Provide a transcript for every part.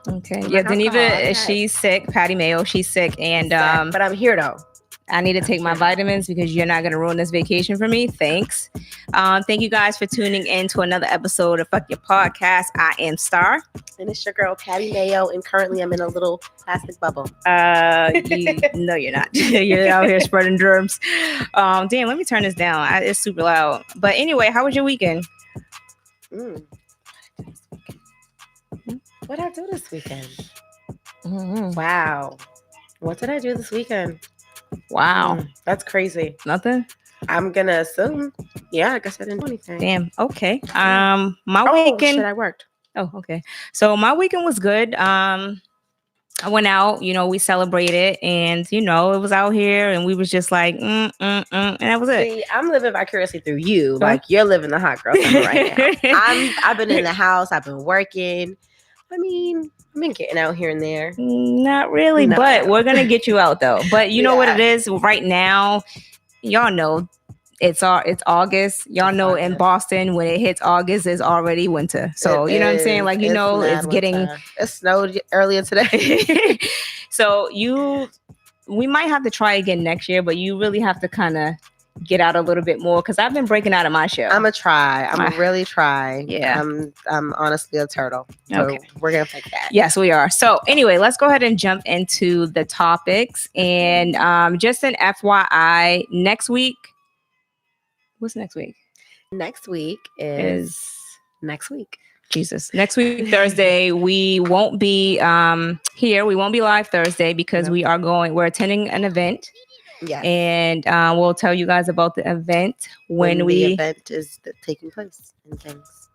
Okay. Yeah, Deneva, she's sick. Patty Mayo, she's sick. And but I'm here though. I need to take my vitamins because you're not going to ruin this vacation for me. Thanks. Thank you guys for tuning in to another episode of Fuck Your Podcast. I am Star. And it's your girl, Patty Mayo. And currently I'm in a little plastic bubble. No, you're not. You're out here spreading germs. Damn, let me turn this down. It's super loud. But anyway, how was your weekend? What did I do this weekend? Mm-hmm. Wow. What did I do this weekend? Wow. That's crazy. Nothing? I'm going to assume. Yeah, I guess I didn't do anything. Damn. Okay. My weekend. Shit, I worked. Oh, okay. So my weekend was good. I went out, we celebrated and, it was out here and we was just like, and that was it. See, I'm living vicariously through you. Like you're living the hot girl summer right now. I've been in the house. I've been working. I mean, I've been getting out here and there. Not really, but we're going to get you out though. But you know what it is right now? Y'all know it's August. Y'all know in Boston, when it hits August, it's already winter. So you know what I'm saying? Like, it's getting... It snowed earlier today. So we might have to try again next year, but you really have to kind of get out a little bit more because I've been breaking out of my shell. I'm gonna try. I'm gonna really try. Yeah. I'm honestly a turtle. So okay. We're gonna fix that. Yes, we are. So anyway, let's go ahead and jump into the topics. And just an FYI, next week. What's next week? Next week is next week. Jesus. Next week, Thursday, we won't be here. We won't be live Thursday because we're attending an event. Yeah. And we'll tell you guys about the event when the event is taking place and things.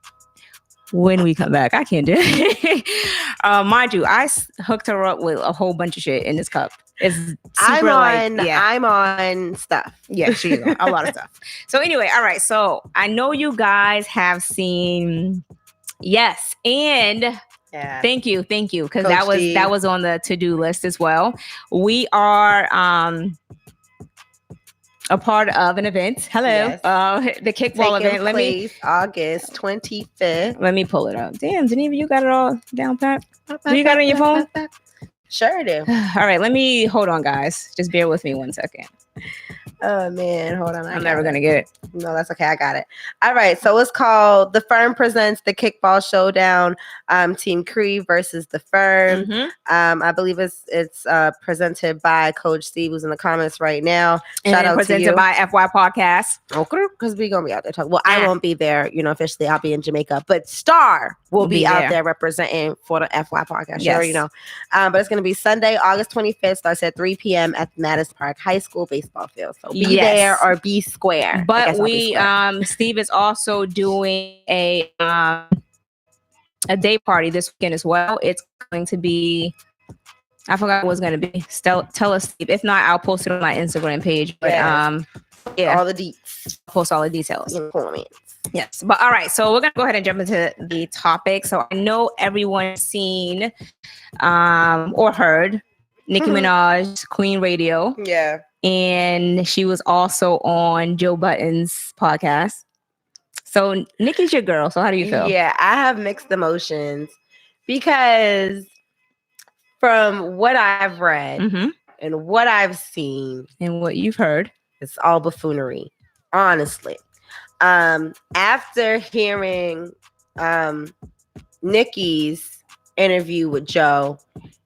When we come back. I can't do it. Mind you, I hooked her up with a whole bunch of shit in this cup. It's super I'm on stuff. Yeah, she's on a lot of stuff. So anyway, all right. So I know you guys have seen Yes. And thank you. Because that was on the to-do list as well. We are a part of an event. Hello. Yes. The kickball event. Let me August 25th. Let me pull it up. Damn, Geneva, you got it all down pat? Do you got it on your phone? Sure I do. All right, hold on, guys. Just bear with me 1 second. Oh man, hold on. I'm never gonna get it. No, that's okay. I got it. All right. So it's called The Firm Presents the Kickball Showdown. Team Cree versus The Firm. Mm-hmm. I believe it's presented by Coach Steve, who's in the comments right now. Shout out presented to you. By FY Podcast. Okay, because we're gonna be out there talking. Well, I won't be there. Officially, I'll be in Jamaica, but Star will be out there representing for the FY Podcast. Yes. You already know. But it's gonna be Sunday, August 25th. Starts at 3 p.m. at Mattis Park High School baseball field. So be there or be square. But Steve is also doing a day party this weekend as well. It's going to be, I forgot what it's going to be. Tell us, Steve. If not, I'll post it on my Instagram page. But all the deets. Post all the details. Yes. But all right. So we're going to go ahead and jump into the topic. So I know everyone's seen or heard Nicki Minaj, Queen Radio. Yeah. And she was also on Joe Budden's podcast. So Nicki's your girl. So how do you feel? Yeah, I have mixed emotions because from what I've read and what I've seen and what you've heard, it's all buffoonery, honestly. After hearing Nicki's interview with Joe,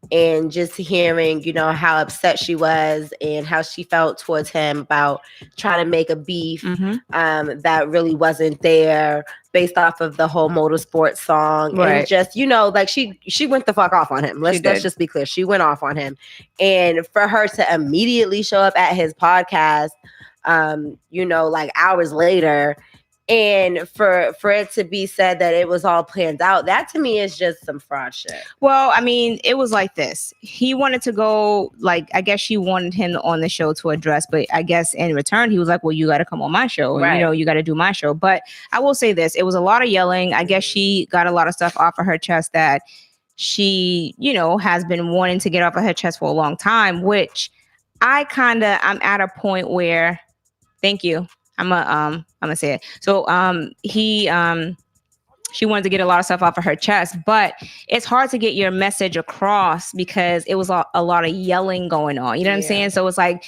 and just hearing, how upset she was and how she felt towards him about trying to make a beef that really wasn't there based off of the whole motorsport song. Right. And just, like she went the fuck off on him. Let's just be clear. She went off on him. And for her to immediately show up at his podcast, like hours later, and for it to be said that it was all planned out, that to me is just some fraud shit. Well, I mean, it was like this. He wanted to go, I guess she wanted him on the show to address, but I guess in return, he was like, well, you got to come on my show. Right. You got to do my show. But I will say this. It was a lot of yelling. I guess she got a lot of stuff off of her chest that she, has been wanting to get off of her chest for a long time, which I'm at a point where, thank you. I'm gonna say it. So he she wanted to get a lot of stuff off of her chest, but it's hard to get your message across because it was a lot of yelling going on. You know what I'm saying? So it's like,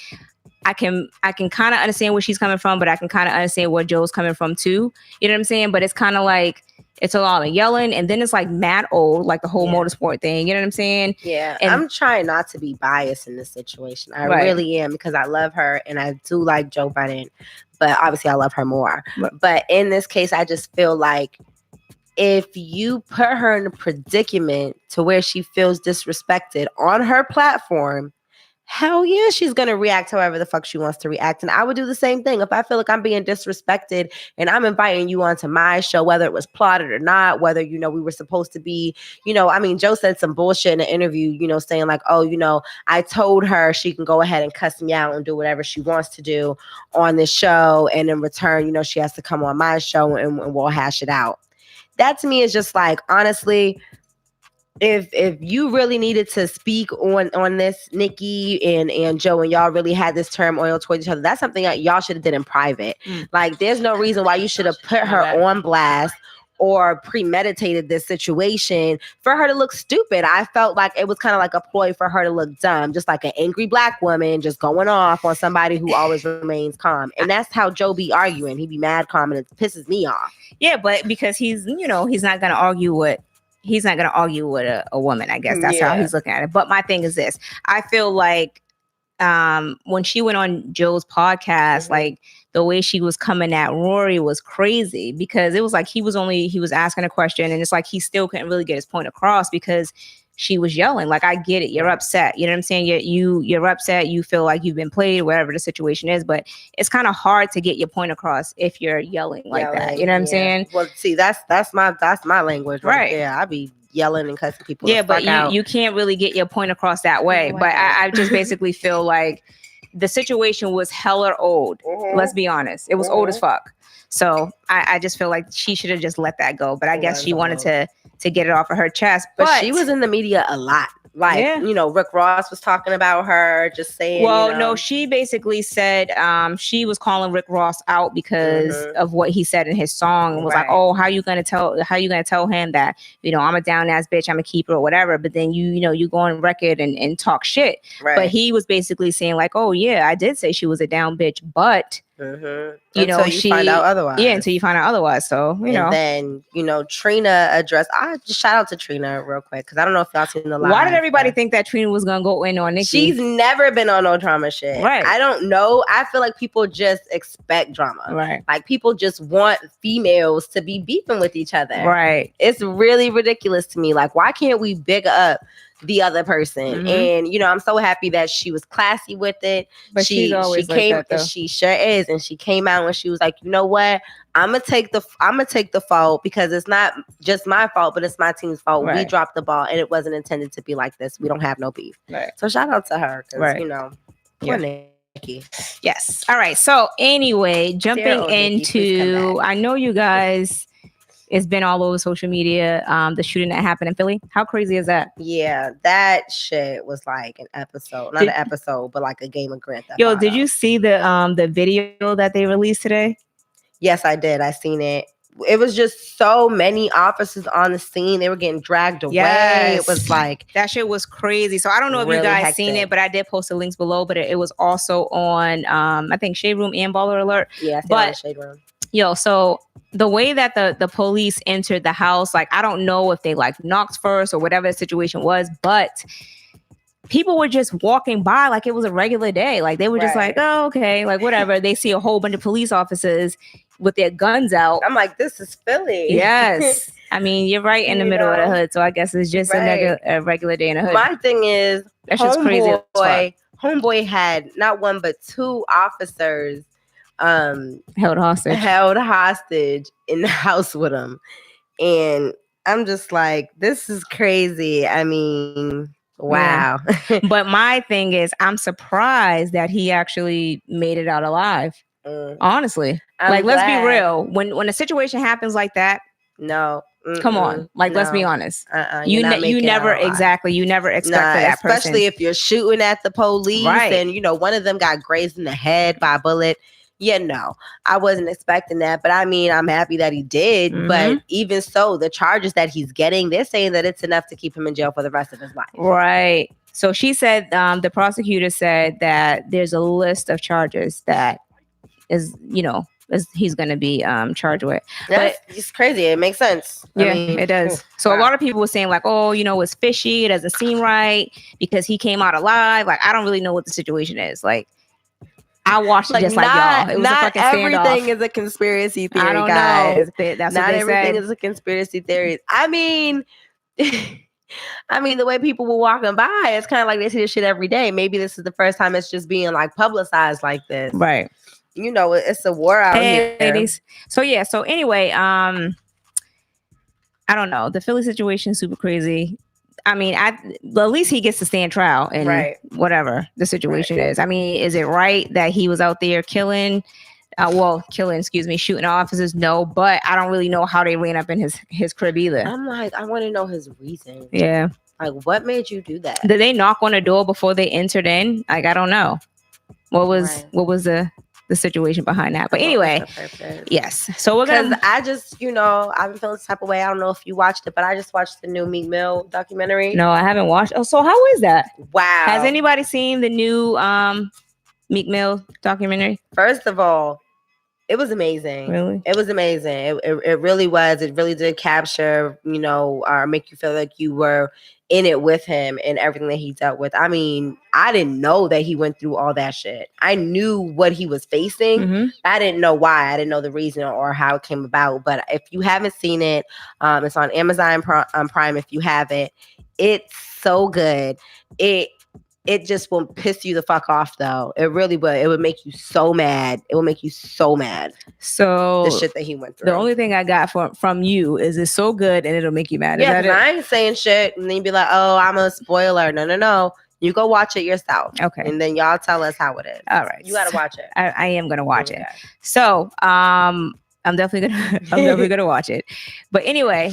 I can kind of understand where she's coming from, but I can kind of understand where Joe's coming from too. You know what I'm saying? But it's kind of like, it's a lot of yelling, and then it's like mad old, like the whole motorsport thing. You know what I'm saying? Yeah. And I'm trying not to be biased in this situation. I really am, because I love her and I do like Joe Budden, but obviously I love her more. But in this case, I just feel like if you put her in a predicament to where she feels disrespected on her platform, hell yeah, she's going to react however the fuck she wants to react. And I would do the same thing. If I feel like I'm being disrespected and I'm inviting you onto my show, whether it was plotted or not, whether, we were supposed to be, Joe said some bullshit in an interview, saying like, oh, I told her she can go ahead and cuss me out and do whatever she wants to do on this show. And in return, she has to come on my show and we'll hash it out. That to me is just like, honestly, if you really needed to speak on this, Nicki and Joe, and y'all really had this turmoil towards each other, that's something that y'all should have did in private. Like, there's no reason why you should have put her on blast or premeditated this situation for her to look stupid. I felt like it was kind of like a ploy for her to look dumb, just like an angry black woman just going off on somebody who always remains calm. And that's how Joe be arguing. He be mad calm, and it pisses me off. Yeah, but because he's not going to argue with a woman, I guess. That's how he's looking at it. But my thing is this. I feel like when she went on Joe's podcast, like the way she was coming at Rory was crazy, because it was like he was asking a question, and it's like he still couldn't really get his point across because she was yelling. Like, I get it. You're upset. You know what I'm saying? You're upset. You feel like you've been played, whatever the situation is. But it's kind of hard to get your point across if you're yelling like that. You know what I'm saying? Well, see, that's my language right there. I be yelling and cussing people. Yeah, but you can't really get your point across that way. But I just basically feel like the situation was hella old. Let's be honest. It was old as fuck. So I just feel like she should have just let that go. But I guess she wanted to get it off of her chest. But she was in the media a lot. Like, Rick Ross was talking about her, just saying. Well, no, she basically said she was calling Rick Ross out because of what he said in his song, and was like, "Oh, how you gonna tell him that I'm a down ass bitch, I'm a keeper or whatever?" But then you go on record and talk shit. Right. But he was basically saying like, "Oh yeah, I did say she was a down bitch, but." Until you find out otherwise. Yeah, until you find out otherwise. So, and then, Trina addressed. I just shout out to Trina real quick, because I don't know if y'all seen the live. Why did everybody think that Trina was gonna go in on Nicki? She's never been on no drama shit. Right. I don't know. I feel like people just expect drama. Right. Like, people just want females to be beefing with each other. Right. It's really ridiculous to me. Like, why can't we big up the other person? And I'm so happy that she was classy with it. But she came, like that, she sure is, and she came out and she was like, you know what, I'm gonna take the fault, because it's not just my fault, but it's my team's fault. We dropped the ball, and it wasn't intended to be like this. We don't have no beef. So shout out to her, because poor Nicki. Yes. All right, so anyway, jumping into, I know you guys, it's been all over social media, the shooting that happened in Philly. How crazy is that? Yeah, that shit was like an episode. Not an episode, but like a game of Grand Theft Auto. Did you see the video that they released today? Yes, I did. I seen it. It was just so many officers on the scene. They were getting dragged away. Yes. It was like... that shit was crazy. So I don't know if you guys seen it, but I did post the links below. But it was also on, I think, Shade Room and Baller Alert. Yeah, I Shade Room. So the way that the police entered the house, like, I don't know if they like knocked first or whatever the situation was, but people were just walking by like it was a regular day. Like, they were just like, oh, okay, like whatever. They see a whole bunch of police officers with their guns out. I'm like, this is Philly. Yes. I mean, you're right in the middle of the hood. So I guess it's just a regular day in the hood. My thing is, that's just crazy. Homeboy had not one, but two officers held hostage in the house with him. And I'm just like, this is crazy. I mean, wow. Yeah. But my thing is, I'm surprised that he actually made it out alive. Honestly, let's be real. When a situation happens like that, come on, let's be honest. You never expect for that person, especially if you're shooting at the police and one of them got grazed in the head by a bullet. Yeah, no, I wasn't expecting that. But I mean, I'm happy that he did. But even so, the charges that he's getting, they're saying that it's enough to keep him in jail for the rest of his life. Right. So she said, the prosecutor said that there's a list of charges that is, he's going to be charged with. It's crazy. It makes sense. Yeah, it does. So a lot of people were saying like, oh, it's fishy. It doesn't seem right because he came out alive. Like, I don't really know what the situation is. Like, I watched it just like y'all. It was not a fucking standoff. Everything is a conspiracy theory, I don't guys. know. That's not what they everything said. is a conspiracy theory. I mean, the way people were walking by, it's kind of like they see this shit every day. Maybe this is the first time it's just being like publicized like this. Right. It's a war out here. Ladies. So yeah. So anyway, I don't know. The Philly situation is super crazy. I mean, at least he gets to stand trial and whatever the situation is. I mean, is it right that he was out there shooting officers? No, but I don't really know how they ran up in his crib either. I'm like, I want to know his reason. Yeah. Like, what made you do that? Did they knock on the door before they entered in? Like, I don't know. What was the situation behind that? But anyway, yes. So we're gonna. I just, I've been feeling this type of way. I don't know if you watched it, but I just watched the new Meek Mill documentary. No, I haven't watched. Oh, so how is that? Wow. Has anybody seen the new Meek Mill documentary? First of all, it was amazing. Really? It was amazing. It really was. It really did capture, make you feel like you were in it with him and everything that he dealt with. I mean, I didn't know that he went through all that shit. I knew what he was facing. I didn't know why. I didn't know the reason or how it came about. But if you haven't seen it, it's on Amazon Prime. If you have it, it's so good. It just will piss you the fuck off, though. It really would. It would make you so mad. It will make you so mad. So the shit that he went through. The only thing I got from you is it's so good and it'll make you mad. Yeah, I ain't saying shit and then you be like, oh, I'm a spoiler. No. You go watch it yourself. Okay. And then y'all tell us how it is. All right. You gotta watch it. I am gonna watch it. So I'm definitely gonna watch it. But anyway,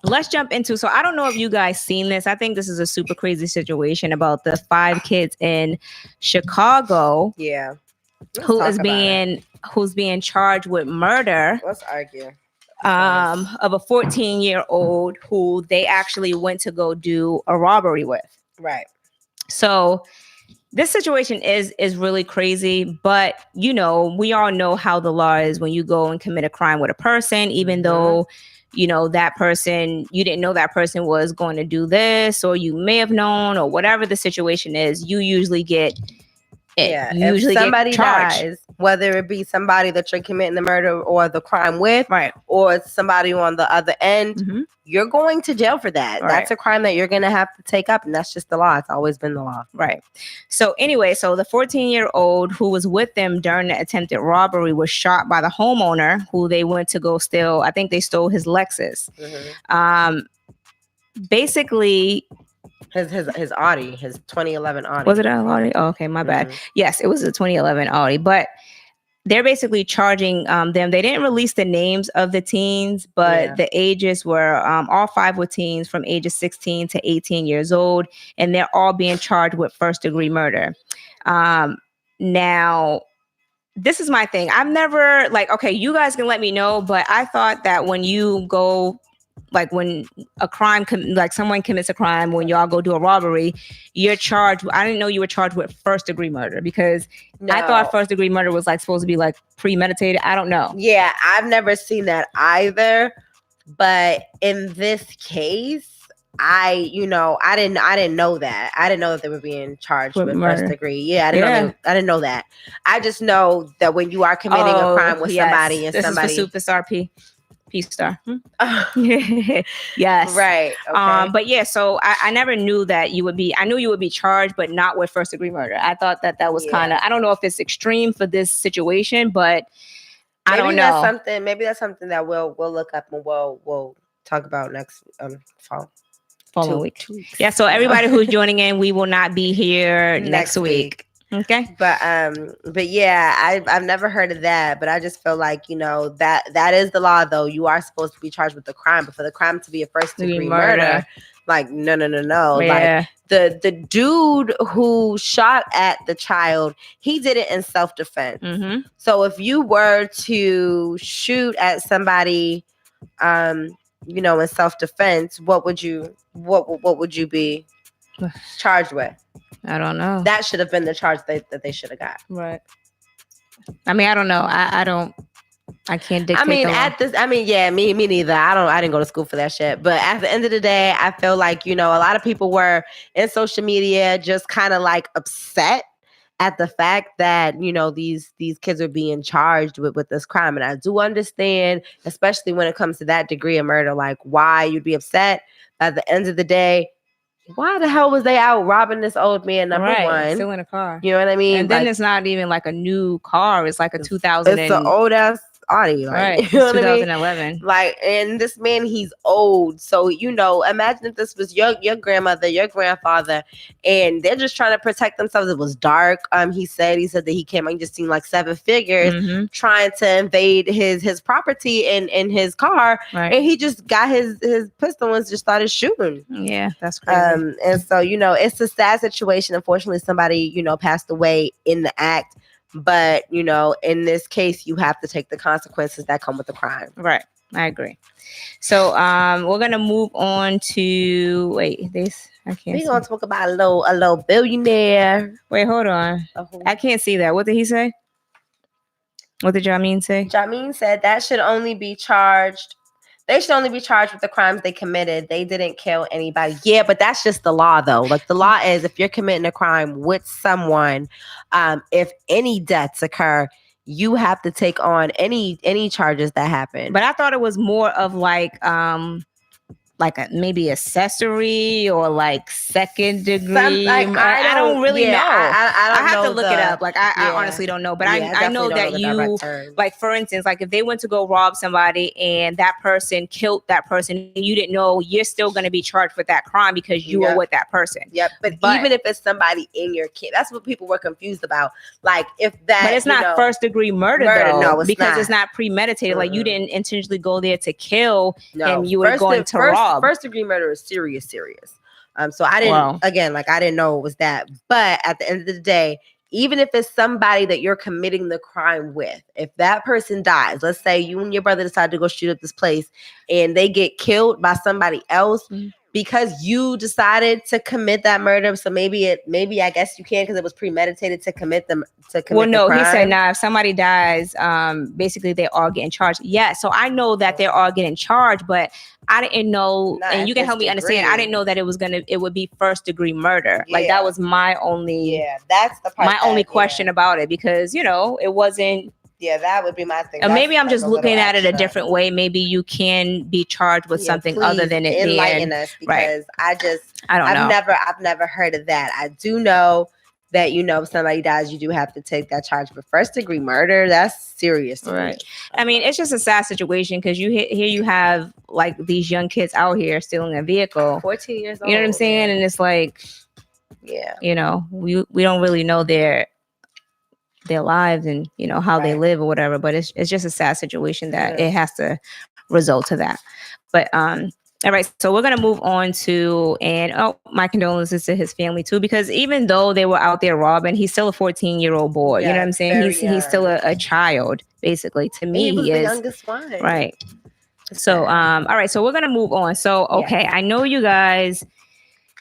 let's jump into. So I don't know if you guys seen this. I think this is a super crazy situation about the 5 kids in Chicago. Yeah. Who's being charged with murder. Let's argue. Of a 14-year-old who they actually went to go do a robbery with. Right. So this situation is really crazy, but we all know how the law is when you go and commit a crime with a person, even though that person, you didn't know that person was going to do this, or you may have known, or whatever the situation is, you usually get if somebody dies, whether it be somebody that you're committing the murder or the crime with, right, or somebody on the other end, you're going to jail for that. Right. That's a crime that you're going to have to take up, and that's just the law. It's always been the law. Right. So anyway, the 14-year-old who was with them during the attempted robbery was shot by the homeowner who they went to go steal. I think they stole his Lexus. Basically, his Audi, his 2011 Audi. Was it an Audi? Oh, okay, my bad. Yes, it was a 2011 Audi, but they're basically charging them. They didn't release the names of the teens, but the ages were all 5 were teens from ages 16 to 18 years old, and they're all being charged with first-degree murder. Now, this is my thing. I've never okay, you guys can let me know, but I thought that when you go, when a crime, someone commits a crime, when y'all go do a robbery, you're charged. I didn't know you were charged with first degree murder because I thought first degree murder was supposed to be premeditated. I don't know. Yeah, I've never seen that either. But in this case, I didn't know that. I didn't know that they were being charged with first degree. Yeah, I didn't know that. I just know that when you are committing a crime with somebody and this somebody is for Superstar P-Star. Yes. Right. Okay. But yeah, so I never knew that I knew you would be charged, but not with first degree murder. I thought that was kind of, I don't know if it's extreme for this situation, but I don't know. Maybe that's something that we'll look up and we'll talk about next following week. Yeah. So everybody who's joining in, we will not be here next week. Okay. But yeah, I've never heard of that, but I just feel like, that is the law though. You are supposed to be charged with the crime, but for the crime to be a first degree murder, Like, no. Yeah. Like the dude who shot at the child, he did it in self-defense. Mm-hmm. So if you were to shoot at somebody, you know, in self-defense, what would you be charged with? I don't know. That should have been the charge that they should have got. Right. I mean, I don't know. I can't dictate. Me neither. I didn't go to school for that shit. But at the end of the day, I feel like, you know, a lot of people were in social media just kind of like upset at the fact that, you know, these kids are being charged with this crime. And I do understand, especially when it comes to that degree of murder, like why you'd be upset. At the end of the day, why the hell was they out robbing this old man? Number one, still in a car. You know what I mean? And then it's not even like a new car. It's like a 2000. It's an old ass Audi, like, right? You know 2011. I mean? Like, and this man, he's old. So, you know, imagine if this was your grandmother, your grandfather, and they're just trying to protect themselves. It was dark. He said that he came and just seen like 7 figures trying to invade his property in his car, and he just got his pistol and just started shooting. Yeah, that's crazy. And so, you know, it's a sad situation. Unfortunately, somebody, you know, passed away in the act. But, you know, in this case, you have to take the consequences that come with the crime. Right. I agree. So we're going to move on to, I can't We're going to talk about a little billionaire. Wait, hold on. I can't see that. What did he say? What did Jamin say? Jamin said they should only be charged with the crimes they committed. They didn't kill anybody. Yeah, but that's just the law, though. Like, the law is if you're committing a crime with someone, if any deaths occur, you have to take on any charges that happen. But I thought it was more of like maybe accessory or like second degree. I don't really know. I have to look it up. Like I honestly don't know. But I know that you, like, for instance, like if they went to go rob somebody and that person killed that person and you didn't know, you're still going to be charged with that crime because you were with that person. Yep. But even if it's somebody in your kid, that's what people were confused about. Like if that, but it's not first degree murder though, no, it's because not. it's not premeditated. Like you didn't intentionally go there to kill, and you were going to rob. First degree murder is serious. So I didn't know it was that. But at the end of the day, even if it's somebody that you're committing the crime with, if that person dies, let's say you and your brother decide to go shoot up this place and they get killed by somebody else because you decided to commit that murder. So maybe I guess you can because it was premeditated to commit them. Well, no, he said, if somebody dies, basically they're all getting charged. Yeah, so I know that they're all getting charged, but I didn't know, and you can help me understand. I didn't know that it would be first degree murder. Yeah. Like that was my only, that's the part. My only question about it because it wasn't. Yeah, that would be my thing. And maybe I'm just looking at it a different way. Maybe you can be charged with something other than it being. Enlighten us because I don't know. I've never heard of that. I do know that, if somebody dies, you do have to take that charge. But first degree murder, that's serious. Right. I mean, it's just a sad situation because you have like these young kids out here stealing a vehicle. 14 years old. You know what I'm saying? And it's like, we don't really know their lives and, how they live or whatever. But it's just a sad situation that it has to result to that. But, all right, so we're going to move on to, my condolences to his family too, because even though they were out there robbing, he's still a 14-year-old boy. You know what I'm saying? He's still a child, basically. To me, he was the youngest one. Right. So, all right, so we're going to move on. So, okay, I know you guys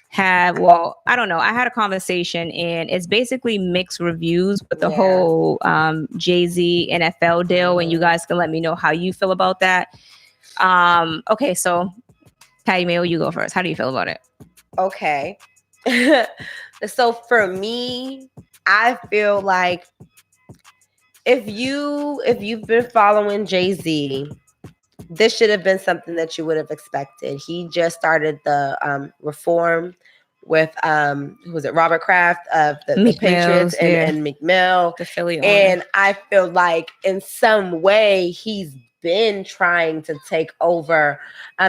have, I don't know. I had a conversation and it's basically mixed reviews with the whole Jay-Z NFL deal. And you guys can let me know how you feel about that. Okay, so Patty Mayo, you go first. How do you feel about it? Okay. So for me, I feel like if you've been following Jay-Z, this should have been something that you would have expected. He just started the reform with who was it, Robert Kraft of the Patriots and McMill, the Philly owner. And I feel like in some way he's been trying to take over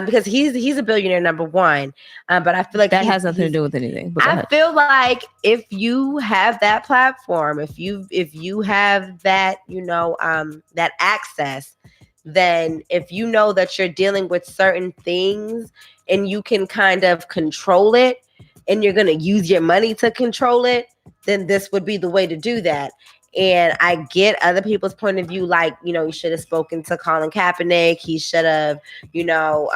because he's a billionaire, number one, but I feel like that has nothing to do with anything. I feel like if you have that platform, if you have that that access, then if you know that you're dealing with certain things and you can kind of control it and you're going to use your money to control it, then this would be the way to do that. And I get other people's point of view, like, you know, he should have spoken to Colin Kaepernick. He should have, you know,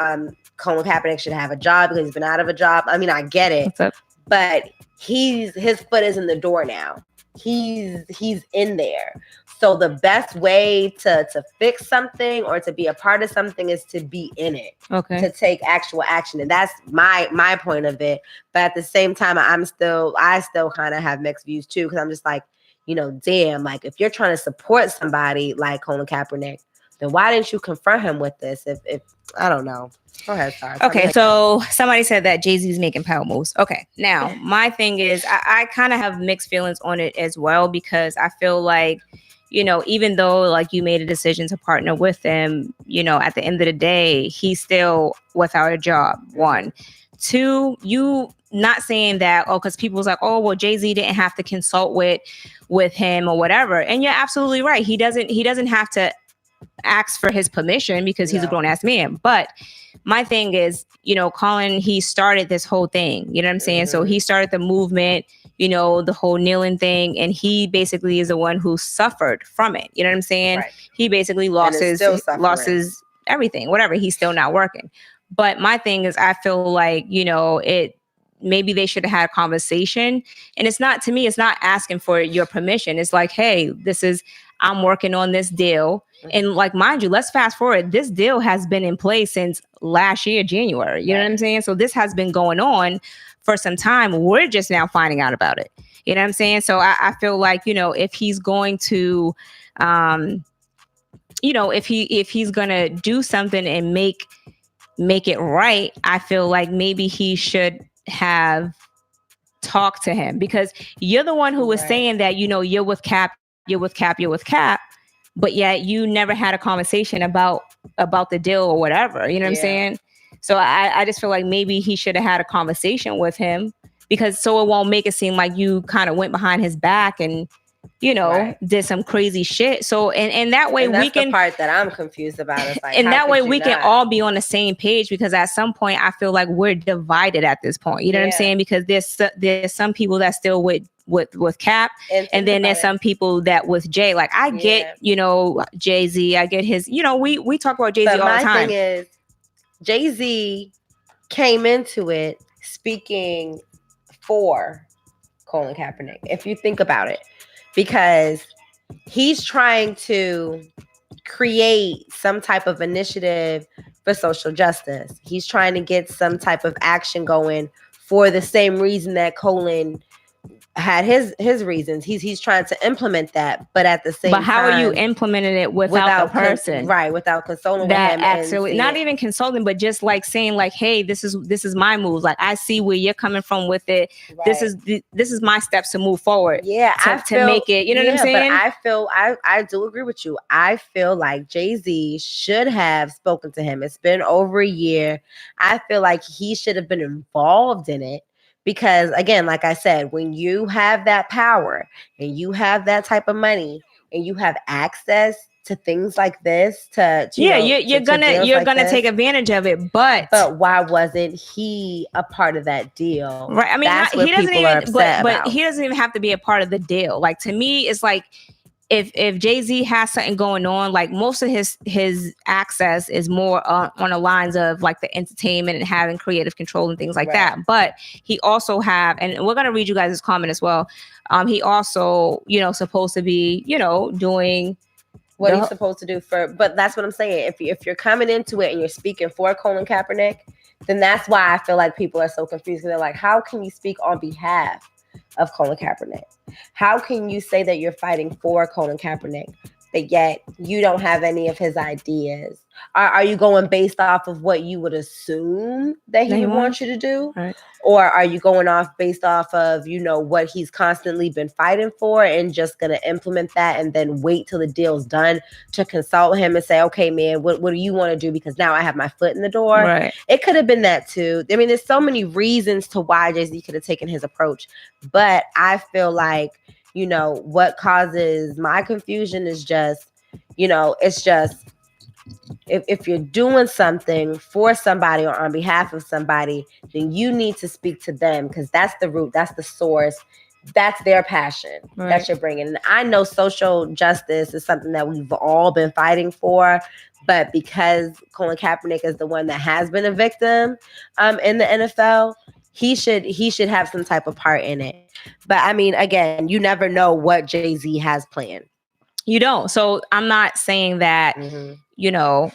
Colin Kaepernick should have a job because he's been out of a job. I mean, I get it. But his foot is in the door now. He's in there. So the best way to fix something or to be a part of something is to be in it. Okay. To take actual action. And that's my point of it. But at the same time, I still kind of have mixed views too, because I'm just like, you know, damn, like if you're trying to support somebody like Colin Kaepernick, then why didn't you confront him with this? If I don't know. Go ahead, sorry. Okay, so somebody said that Jay-Z's making power moves. Okay, now my thing is I kind of have mixed feelings on it as well, because I feel like, you know, even though like you made a decision to partner with him, you know, at the end of the day, he's still without a job. One. Two, you not saying that, oh, because people was like, oh, well, Jay-Z didn't have to consult with him or whatever. And you're absolutely right. He doesn't have to ask for his permission because he's a grown-ass man. But my thing is, you know, Colin, he started this whole thing. You know what I'm saying? So he started the movement, you know, the whole kneeling thing. And he basically is the one who suffered from it. You know what I'm saying? Right. He basically lost his everything, whatever. He's still not working. But my thing is, I feel like, you know, maybe they should have had a conversation. And it's not, to me, it's not asking for your permission. It's like, hey, I'm working on this deal. And like, mind you, let's fast forward. This deal has been in place since last year, January. You know what I'm saying? So this has been going on for some time. We're just now finding out about it. You know what I'm saying? So I feel like, you know, if he's going to, you know, if he's going to do something and make it right, I feel like maybe he should have talked to him, because you're the one who was saying that, you know, you're with Cap, but yet you never had a conversation about the deal or whatever. You know what I'm saying? So I just feel like maybe he should have had a conversation with him, because so it won't make it seem like you kind of went behind his back and, you know, did some crazy shit. So and that way we can, the part that I'm confused about is like, and that way we can all be on the same page, because at some point I feel like we're divided at this point. You know what I'm saying? Because there's some people that still with Cap, and then there's some people that with Jay. Like I get, you know, Jay-Z, I get his, you know, we talk about Jay-Z all the time. My thing is, Jay-Z came into it speaking for Colin Kaepernick, if you think about it, because he's trying to create some type of initiative for social justice. He's trying to get some type of action going for the same reason that Colin had his reasons. He's trying to implement that, but at the same time. But how are you implementing it without the person? Without consulting that with him. Actually, not even consulting, but just like saying like, hey, this is my moves. Like I see where you're coming from with it. Right. This is my steps to move forward. Yeah, to make it. You know what I'm saying? But I do agree with you. I feel like Jay-Z should have spoken to him. It's been over a year. I feel like he should have been involved in it. Because again, like I said, when you have that power and you have that type of money and you have access to things like this, you're gonna take advantage of it. But why wasn't he a part of that deal? Right. I mean, he doesn't even. But he doesn't even have to be a part of the deal. Like to me, it's like, if Jay-Z has something going on, like most of his access is more on the lines of like the entertainment and having creative control and things like that. But he also and we're going to read you guys' comment as well. He also, you know, supposed to be, you know, doing what he's supposed to do but that's what I'm saying. If you're coming into it and you're speaking for Colin Kaepernick, then that's why I feel like people are so confused. They're like, how can you speak on behalf of Colin Kaepernick? How can you say that you're fighting for Colin Kaepernick, but yet you don't have any of his ideas? Are you going based off of what you would assume that he would want you to do? Right. Or are you going based off of, you know, what he's constantly been fighting for and just going to implement that and then wait till the deal's done to consult him and say, okay, man, what do you want to do? Because now I have my foot in the door. Right. It could have been that too. I mean, there's so many reasons to why Jay-Z could have taken his approach. But I feel like, you know, what causes my confusion is just, you know, it's just if you're doing something for somebody or on behalf of somebody, then you need to speak to them, because that's the root, that's the source, that's their passion that you're bringing. And I know social justice is something that we've all been fighting for, but because Colin Kaepernick is the one that has been a victim in the NFL, he should have some type of part in it. But I mean, again, you never know what Jay-Z has planned. You don't. So I'm not saying that, you know,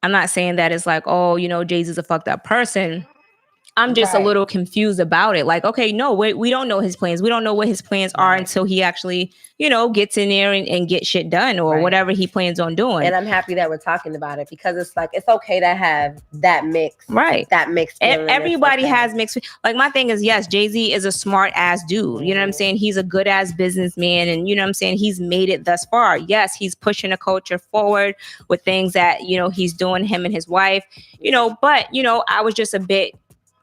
I'm not saying that it's like, oh, you know, Jay-Z's a fucked up person. I'm just a little confused about it. Like, okay, no, we don't know his plans. We don't know what his plans are until he actually, you know, gets in there and get shit done or whatever he plans on doing. And I'm happy that we're talking about it, because it's like, it's okay to have that mix. Right. That mixed feeling. Everybody has mixed. Like, my thing is, yes, Jay-Z is a smart ass dude. You know what I'm saying? He's a good ass businessman. And you know what I'm saying? He's made it thus far. Yes, he's pushing the culture forward with things that, you know, he's doing, him and his wife, you know, but, you know, I was just a bit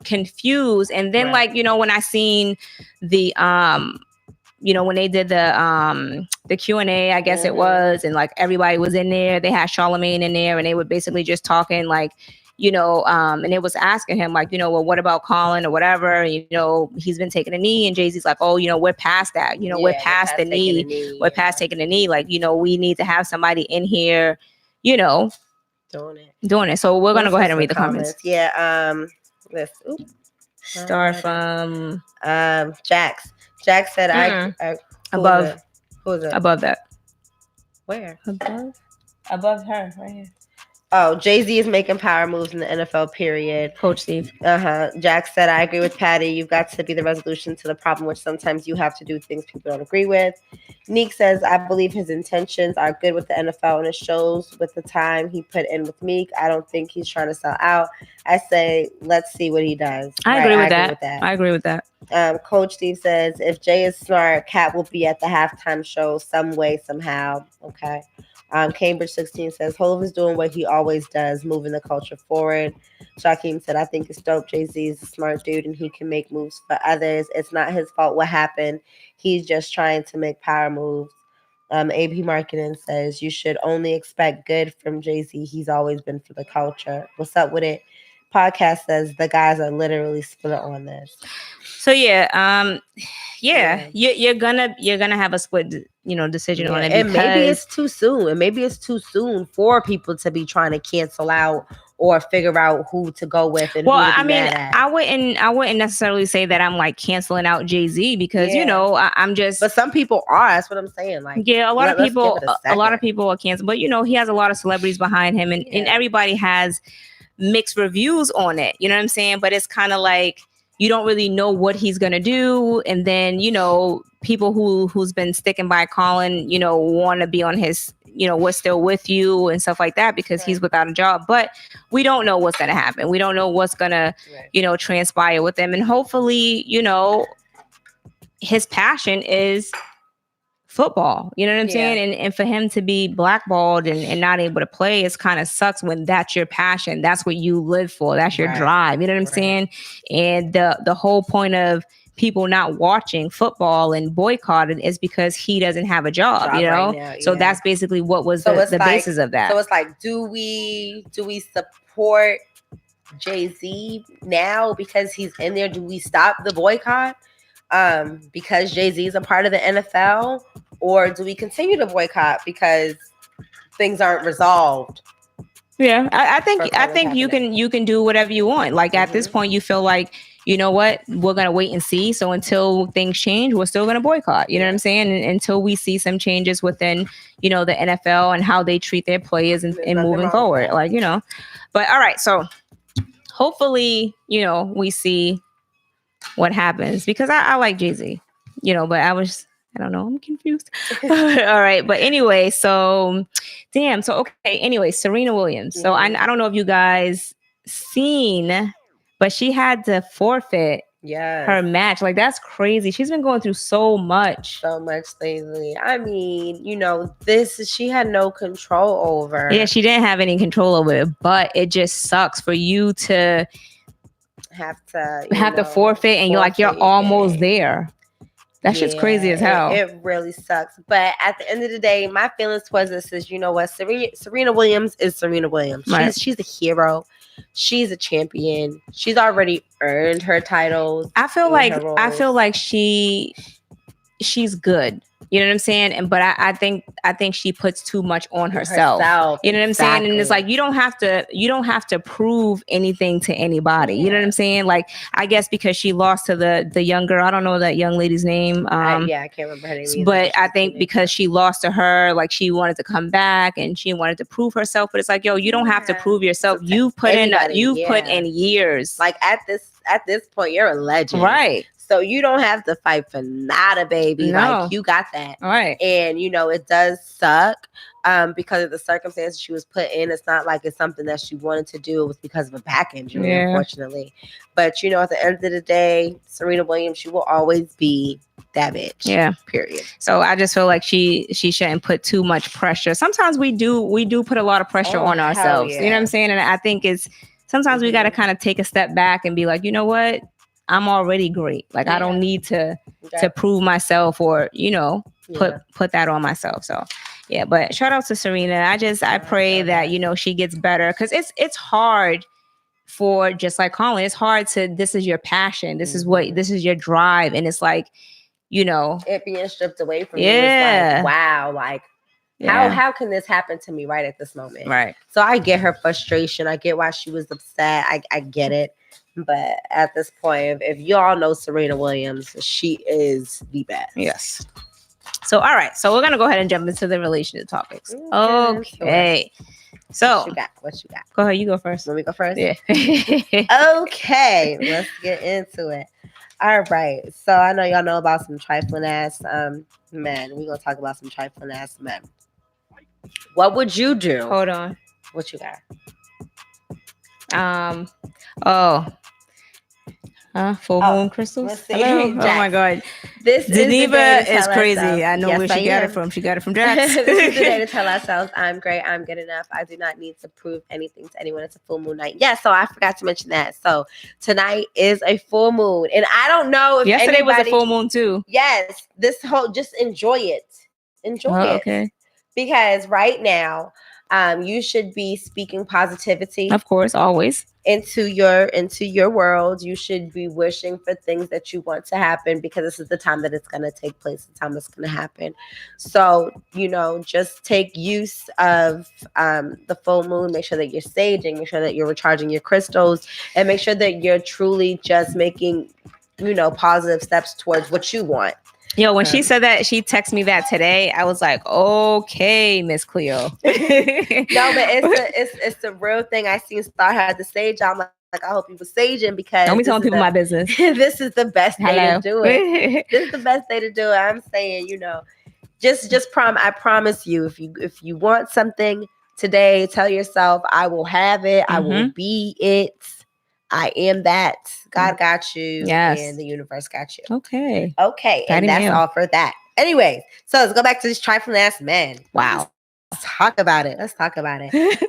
confused. And then like, you know, when I seen the you know, when they did the Q&A, I guess it was, and like everybody was in there, they had Charlemagne in there, and they were basically just talking like, you know, and it was asking him like, you know, well, what about Colin or whatever? And, you know, he's been taking a knee, and Jay-Z's like, oh, you know, we're past that, you know, we're past the knee, we're past taking the knee, like, you know, we need to have somebody in here, you know, doing it. So we're gonna go ahead and read the comments. Let's start from Jax. Jax said, above that. Where? Above her, right here. Oh, Jay-Z is making power moves in the NFL, period. Coach Steve. Jack said, I agree with Patty. You've got to be the resolution to the problem, which sometimes you have to do things people don't agree with. Neek says, I believe his intentions are good with the NFL, and it shows with the time he put in with Meek. I don't think he's trying to sell out. I say, let's see what he does. I agree with that. I agree with that. Coach Steve says, if Jay is smart, Cat will be at the halftime show some way, somehow. Okay. Cambridge 16 says, Hov is doing what he always does, moving the culture forward. Shaquem said, I think it's dope. Jay-Z is a smart dude, and he can make moves for others. It's not his fault what happened. He's just trying to make power moves. AB Marketing says, you should only expect good from Jay-Z. He's always been for the culture. What's up with it? Podcast says, the guys are literally split on this. So you're gonna have a split, you know, decision on it. And maybe it's too soon. And maybe it's too soon for people to be trying to cancel out or figure out who to go with. And I mean, I wouldn't necessarily say that I'm like canceling out Jay-Z, because you know, I'm just. But some people are. That's what I'm saying. Like, a lot of people are canceling. But you know, he has a lot of celebrities behind him, and everybody has mixed reviews on it. You know what I'm saying? But it's kind of like, you don't really know what he's going to do. And then, you know, people who's been sticking by Colin, you know, want to be on his, you know, we're still with you and stuff like that, because he's without a job. But we don't know what's going to happen. We don't know what's going to, you know, transpire with him. And hopefully, you know, his passion is football. You know what I'm saying? And for him to be blackballed and not able to play, it's kind of sucks when that's your passion. That's what you live for. That's your drive. You know what I'm saying? And the whole point of people not watching football and boycotting is because he doesn't have a job, you know? Right now, so that's basically what was the basis of that. So it's like, do we support Jay-Z now because he's in there? Do we stop the boycott because Jay-Z is a part of the NFL? Or do we continue to boycott because things aren't resolved? Yeah, I think you can do whatever you want. Like at this point, you feel like, you know what, we're gonna wait and see. So until things change, we're still gonna boycott. You know what I'm saying? And until we see some changes within, you know, the NFL and how they treat their players and moving forward, like, you know. But all right, so hopefully, you know, we see what happens, because I like Jay-Z, you know, but I don't know. I'm confused. All right. But anyway, so damn. So, okay. Anyway, Serena Williams. So I don't know if you guys seen, but she had to forfeit her match. Like, that's crazy. She's been going through so much lately. I mean, you know, she had no control over. Yeah, she didn't have any control over it, but it just sucks for you to have to forfeit, and you're almost there. That shit's crazy as hell. It really sucks. But at the end of the day, my feelings towards this is, you know what, Serena Williams is Serena Williams. Right. She's a hero. She's a champion. She's already earned her titles. I feel like she's good. You know what I'm saying? But I think she puts too much on herself. You know what I'm saying? And it's like you don't have to prove anything to anybody. You know what I'm saying? Like, I guess because she lost to the young girl. I don't know that young lady's name. I can't remember her name either, but I think because she lost to her, like, she wanted to come back and she wanted to prove herself. But it's like, yo, you don't have to prove yourself. You put in years. Like, at this point, you're a legend. Right. So you don't have to fight for nada, baby. No. Like, you got that. All right. And, you know, it does suck because of the circumstances she was put in. It's not like it's something that she wanted to do. It was because of a back injury, unfortunately. But, you know, at the end of the day, Serena Williams, she will always be that bitch. Yeah. Period. So I just feel like she shouldn't put too much pressure. Sometimes we do put a lot of pressure on ourselves. Yeah. You know what I'm saying? And I think sometimes we got to kind of take a step back and be like, you know what? I'm already great. Like, I don't need to prove myself or, you know, put that on myself. So, yeah. But shout out to Serena. I pray that, you know, she gets better, because it's hard for, just like Colin, it's hard this is your passion. This is your drive. And it's like, you know, it being stripped away from you. It's like, wow. Like, how can this happen to me right at this moment? Right. So I get her frustration. I get why she was upset. I get it. But at this point, if you all know Serena Williams, she is the best. Yes. So, all right. So we're going to go ahead and jump into the relationship topics. Okay. So what you got? Go ahead. You go first. Let me go first? Yeah. Okay. Let's get into it. All right. So I know y'all know about some trifling ass men. We're going to talk about some trifling ass men. What would you do? Hold on. What you got? Full moon crystals. Hello? Oh my God, this Geneva is crazy. Ourselves. I know where she got it from. She got it from Jax. This is the day to tell ourselves, I'm great, I'm good enough. I do not need to prove anything to anyone. It's a full moon night. Yeah, so I forgot to mention that. So tonight is a full moon, and I don't know if yesterday was a full moon too. Yes, just enjoy it. Enjoy it. Okay. Because right now, you should be speaking positivity. Of course, always. Into your world. You should be wishing for things that you want to happen, because this is the time that it's going to take place, the time it's going to happen. So, you know, just take use of the full moon. Make sure that you're saging, make sure that you're recharging your crystals, and make sure that you're truly just making, you know, positive steps towards what you want. Yo, when she said that, she texted me that today. I was like, okay, Miss Cleo. No, but it's the real thing. I seen Star had the sage. I'm like, I hope you were saging, because don't be telling people my business. This is the best day to do it. This is the best day to do it. I'm saying, you know, I promise you, if you want something today, tell yourself, I will have it. I will be it. I am that. God got you. Yes. And the universe got you. Okay. And that's all for that. Anyways, so let's go back to this trifling ass man. Wow. Let's talk about it.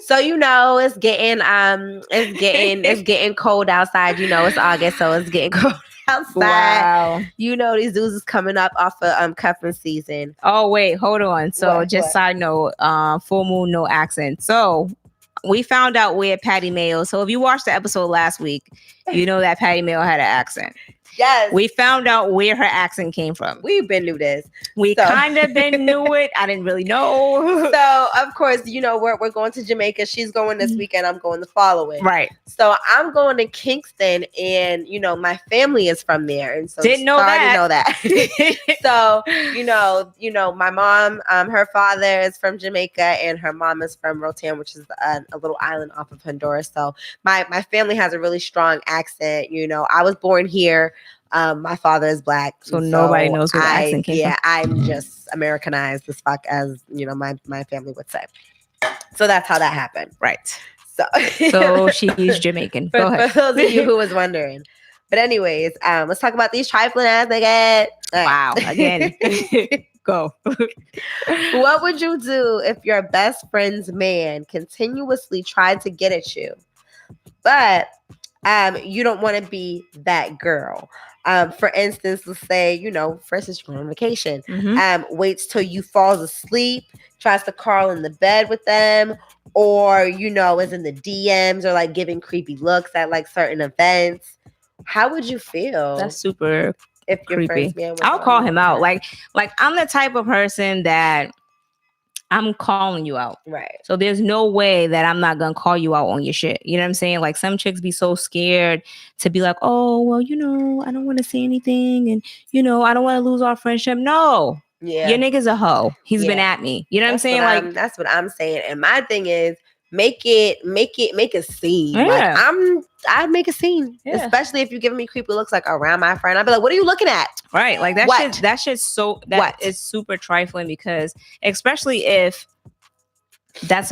So, you know, it's getting cold outside. You know, it's August, so it's getting cold outside. Wow. You know, these dudes is coming up off of cuffing season. Oh, wait, hold on. So side note, full moon, no accent. So we found out where Patty Mayo. So if you watched the episode last week, you know that Patty Mayo had an accent. Yes. We found out where her accent came from. We've been knew this. We kind of been knew it. I didn't really know. So, of course, you know, we're going to Jamaica. She's going this weekend. I'm going the following. Right. So I'm going to Kingston, and, you know, my family is from there. And so didn't know that. So, you know, my mom, her father is from Jamaica, and her mom is from Roatan, which is a little island off of Honduras. So my family has a really strong accent. You know, I was born here. My father is black, so nobody knows where the accent came from. Yeah, I'm just Americanized as fuck, as you know, my family would say. So that's how that happened, right? So she's Jamaican. Go ahead. For those of you who was wondering. But anyways, let's talk about these trifling ass again. Right. Wow, again. Go. What would you do if your best friend's man continuously tried to get at you, but You don't want to be that girl. For instance, let's say, for instance, you're on vacation, waits till you falls asleep, tries to crawl in the bed with them, or, is in the DMs or like giving creepy looks at like certain events. How would you feel? That's super if your creepy. friend's man was I'll call him out. Like I'm the type of person that I'm calling you out. Right. So there's no way that I'm not going to call you out on your shit. You know what I'm saying? Like some chicks be so scared to be like, oh, well, I don't want to say anything. And, I don't want to lose our friendship. No. Yeah. Your nigga's a hoe. He's been at me. You know what I'm saying? That's what I'm saying. And my thing is, make a scene. Yeah. Like I'd make a scene. Yeah. Especially if you're giving me creepy looks like around my friend. I'd be like, what are you looking at? Right. Like that is super trifling, because especially if that's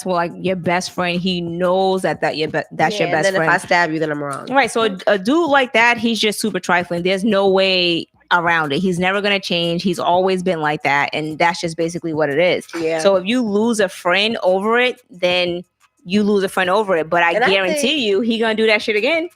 like your best friend, he knows that's your best friend. And then if I stab you, then I'm wrong. Right. So a dude like that, he's just super trifling. There's no way around it. He's never going to change. He's always been like that. And that's just basically what it is. Yeah. So if you lose a friend over it, then you lose a friend over it. But I guarantee you, he going to do that shit again.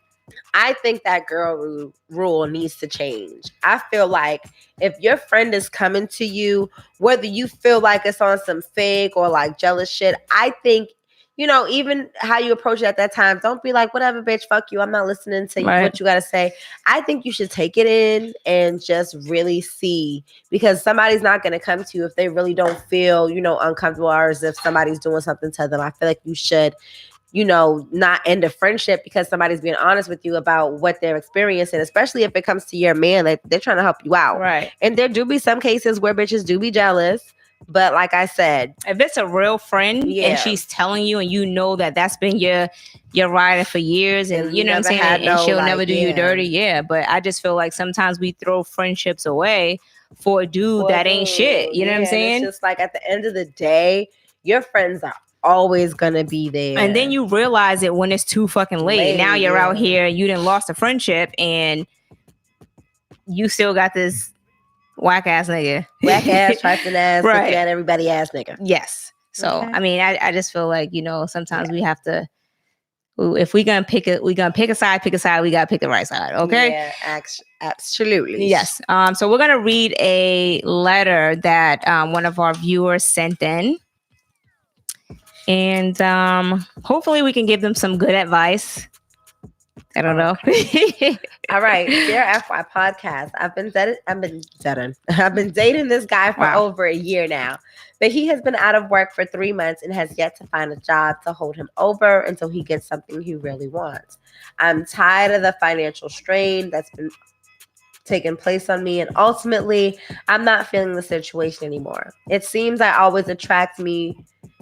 I think that girl rule needs to change. I feel like if your friend is coming to you, whether you feel like it's on some fake or like jealous shit, I think, even how you approach it at that time, don't be like, whatever, bitch, fuck you. I'm not listening to what you got to say. I think you should take it in and just really see, because somebody's not going to come to you if they really don't feel, uncomfortable, or as if somebody's doing something to them. I feel like you should, not end a friendship because somebody's being honest with you about what they're experiencing, especially if it comes to your man, that they're trying to help you out. Right. And there do be some cases where bitches do be jealous. But like I said, if it's a real friend and she's telling you, and that's been your rider for years, and you know what I'm saying, and she'll never do you dirty. Yeah. But I just feel like sometimes we throw friendships away for a dude that ain't shit. You know what I'm saying? It's just like at the end of the day, your friends are always gonna be there. And then you realize it when it's too fucking late. Now you're out here, you done lost a friendship, and you still got this whack ass nigga. Whack ass, trifling ass, looking at everybody ass nigga. Yes. So I mean, I just feel like, sometimes we have to, if we gonna pick a side, we gotta pick the right side. Okay. Yeah, absolutely. Yes. So we're gonna read a letter that one of our viewers sent in. And hopefully we can give them some good advice. I don't know. All right, dear FY podcast. I've been dating this guy for over a year now, but he has been out of work for 3 months and has yet to find a job to hold him over until he gets something he really wants. I'm tired of the financial strain that's been taking place on me, and ultimately, I'm not feeling the situation anymore. It seems I always attract me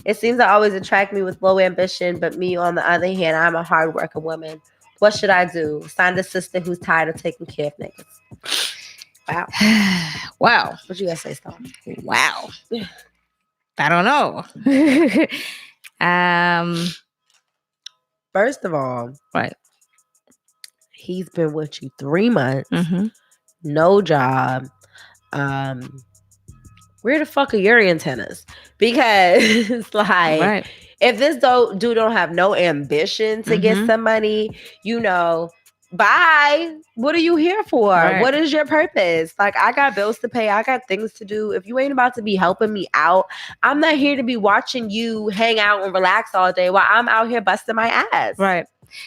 with low ambition, but me, on the other hand, I'm a hardworking woman. What should I do? Find a sister who's tired of taking care of niggas. Wow. Wow. What you gotta say, Stone? Wow. I don't know. First of all, he's been with you 3 months, no job. Where the fuck are your antennas? Because like, if this dude don't have no ambition to get some money, bye. What are you here for? Right. What is your purpose? Like, I got bills to pay. I got things to do. If you ain't about to be helping me out, I'm not here to be watching you hang out and relax all day while I'm out here busting my ass. Right.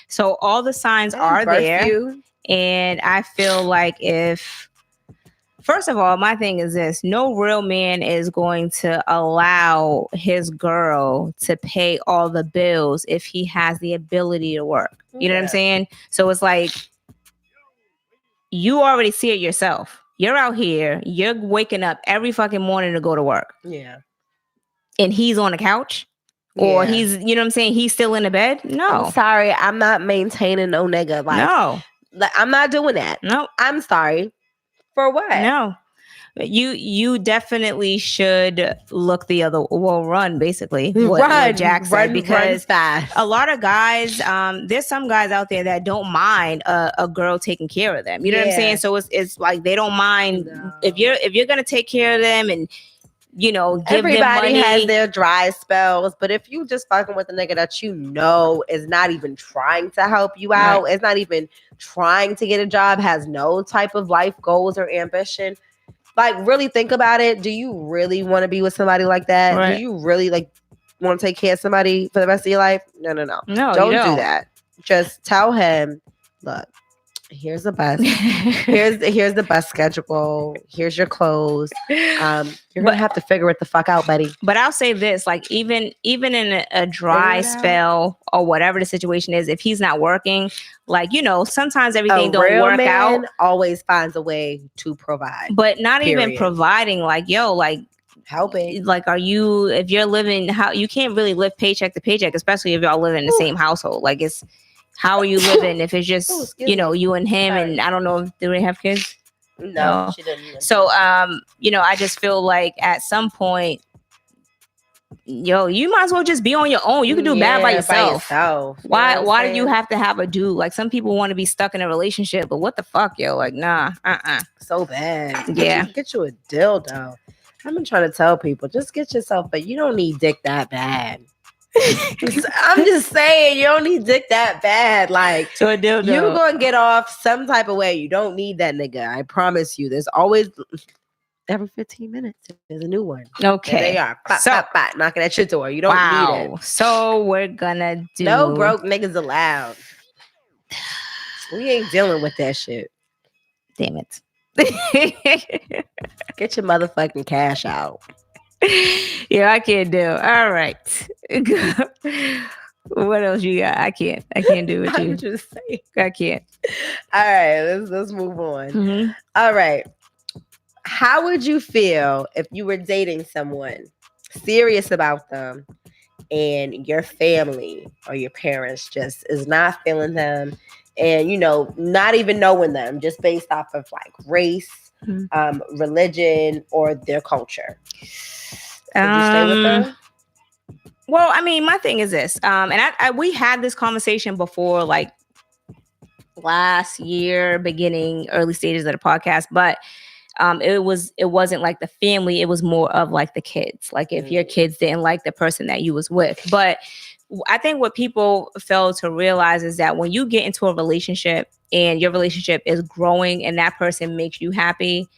So all the signs are there. And I feel like first of all, my thing is this: no real man is going to allow his girl to pay all the bills if he has the ability to work. You know what I'm saying? So it's like, you already see it yourself. You're out here, you're waking up every fucking morning to go to work. Yeah. And he's on the couch. Or he's, you know what I'm saying, he's still in the bed. No. I'm sorry, I'm not maintaining no nigga. Like, no. Like, I'm not doing that. No. I'm sorry. For what? No. You definitely should run, basically. What Jack said, because fast. A lot of guys, there's some guys out there that don't mind a girl taking care of them. You know what I'm saying? So it's like they don't mind if you're gonna take care of them, and give everybody them money. has their dry spells, but if you just fucking with a nigga that is not even trying to help you out, is not even trying to get a job, has no type of life goals or ambition, like really think about it. Do you really want to be with somebody like that? Right. Do you really want to take care of somebody for the rest of your life? No, don't do that. Just tell him, look, here's the bus. here's the bus schedule. Here's your clothes. You're gonna have to figure it the fuck out, buddy. But I'll say this, like even in a dry spell or whatever the situation is, if he's not working, like sometimes everything don't work out. Always finds a way to provide, but not even providing. Like helping. Like, if you're living, you can't really live paycheck to paycheck, especially if y'all live in the same household. Like how are you living if it's just, you and him? Sorry. And I don't know, do they have kids? No, she didn't. So, I just feel like at some point, you might as well just be on your own. You can do bad by yourself. Why do you have to have a dude? Like, some people want to be stuck in a relationship, but what the fuck, like, nah, so bad. Yeah. Get you a dildo. I've been trying to tell people, just get yourself, but you don't need dick that bad. I'm just saying, you don't need dick that bad. Like, so a dildo. You're gonna get off some type of way. You don't need that nigga. I promise you. There's always every 15 minutes there's a new one. Okay, there they are. Pop, knocking at your door. You don't need it. So we're gonna do no broke niggas allowed. We ain't dealing with that shit. Damn it. Get your motherfucking cash out. Yeah, I can't do. All right. What else you got? I can't do it. I'm just saying. I can't. All right, let's move on. Mm-hmm. All right. How would you feel if you were dating someone, serious about them, and your family or your parents just is not feeling them, and not even knowing them, just based off of like race, religion, or their culture? Would you stay with them? Well, I mean, my thing is this, and we had this conversation before, like last year, early stages of the podcast, but it wasn't like the family, it was more of like the kids. Like if your kids didn't like the person that you was with. But I think what people fail to realize is that when you get into a relationship and your relationship is growing and that person makes you happy,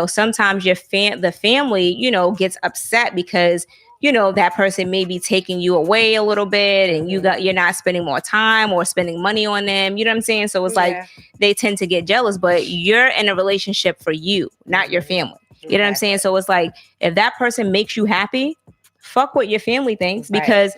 sometimes the family, gets upset because, that person may be taking you away a little bit and you're not spending more time or spending money on them. You know what I'm saying? So it's like they tend to get jealous, but you're in a relationship for you, not your family. You know what I'm saying? So it's like, if that person makes you happy, fuck what your family thinks, because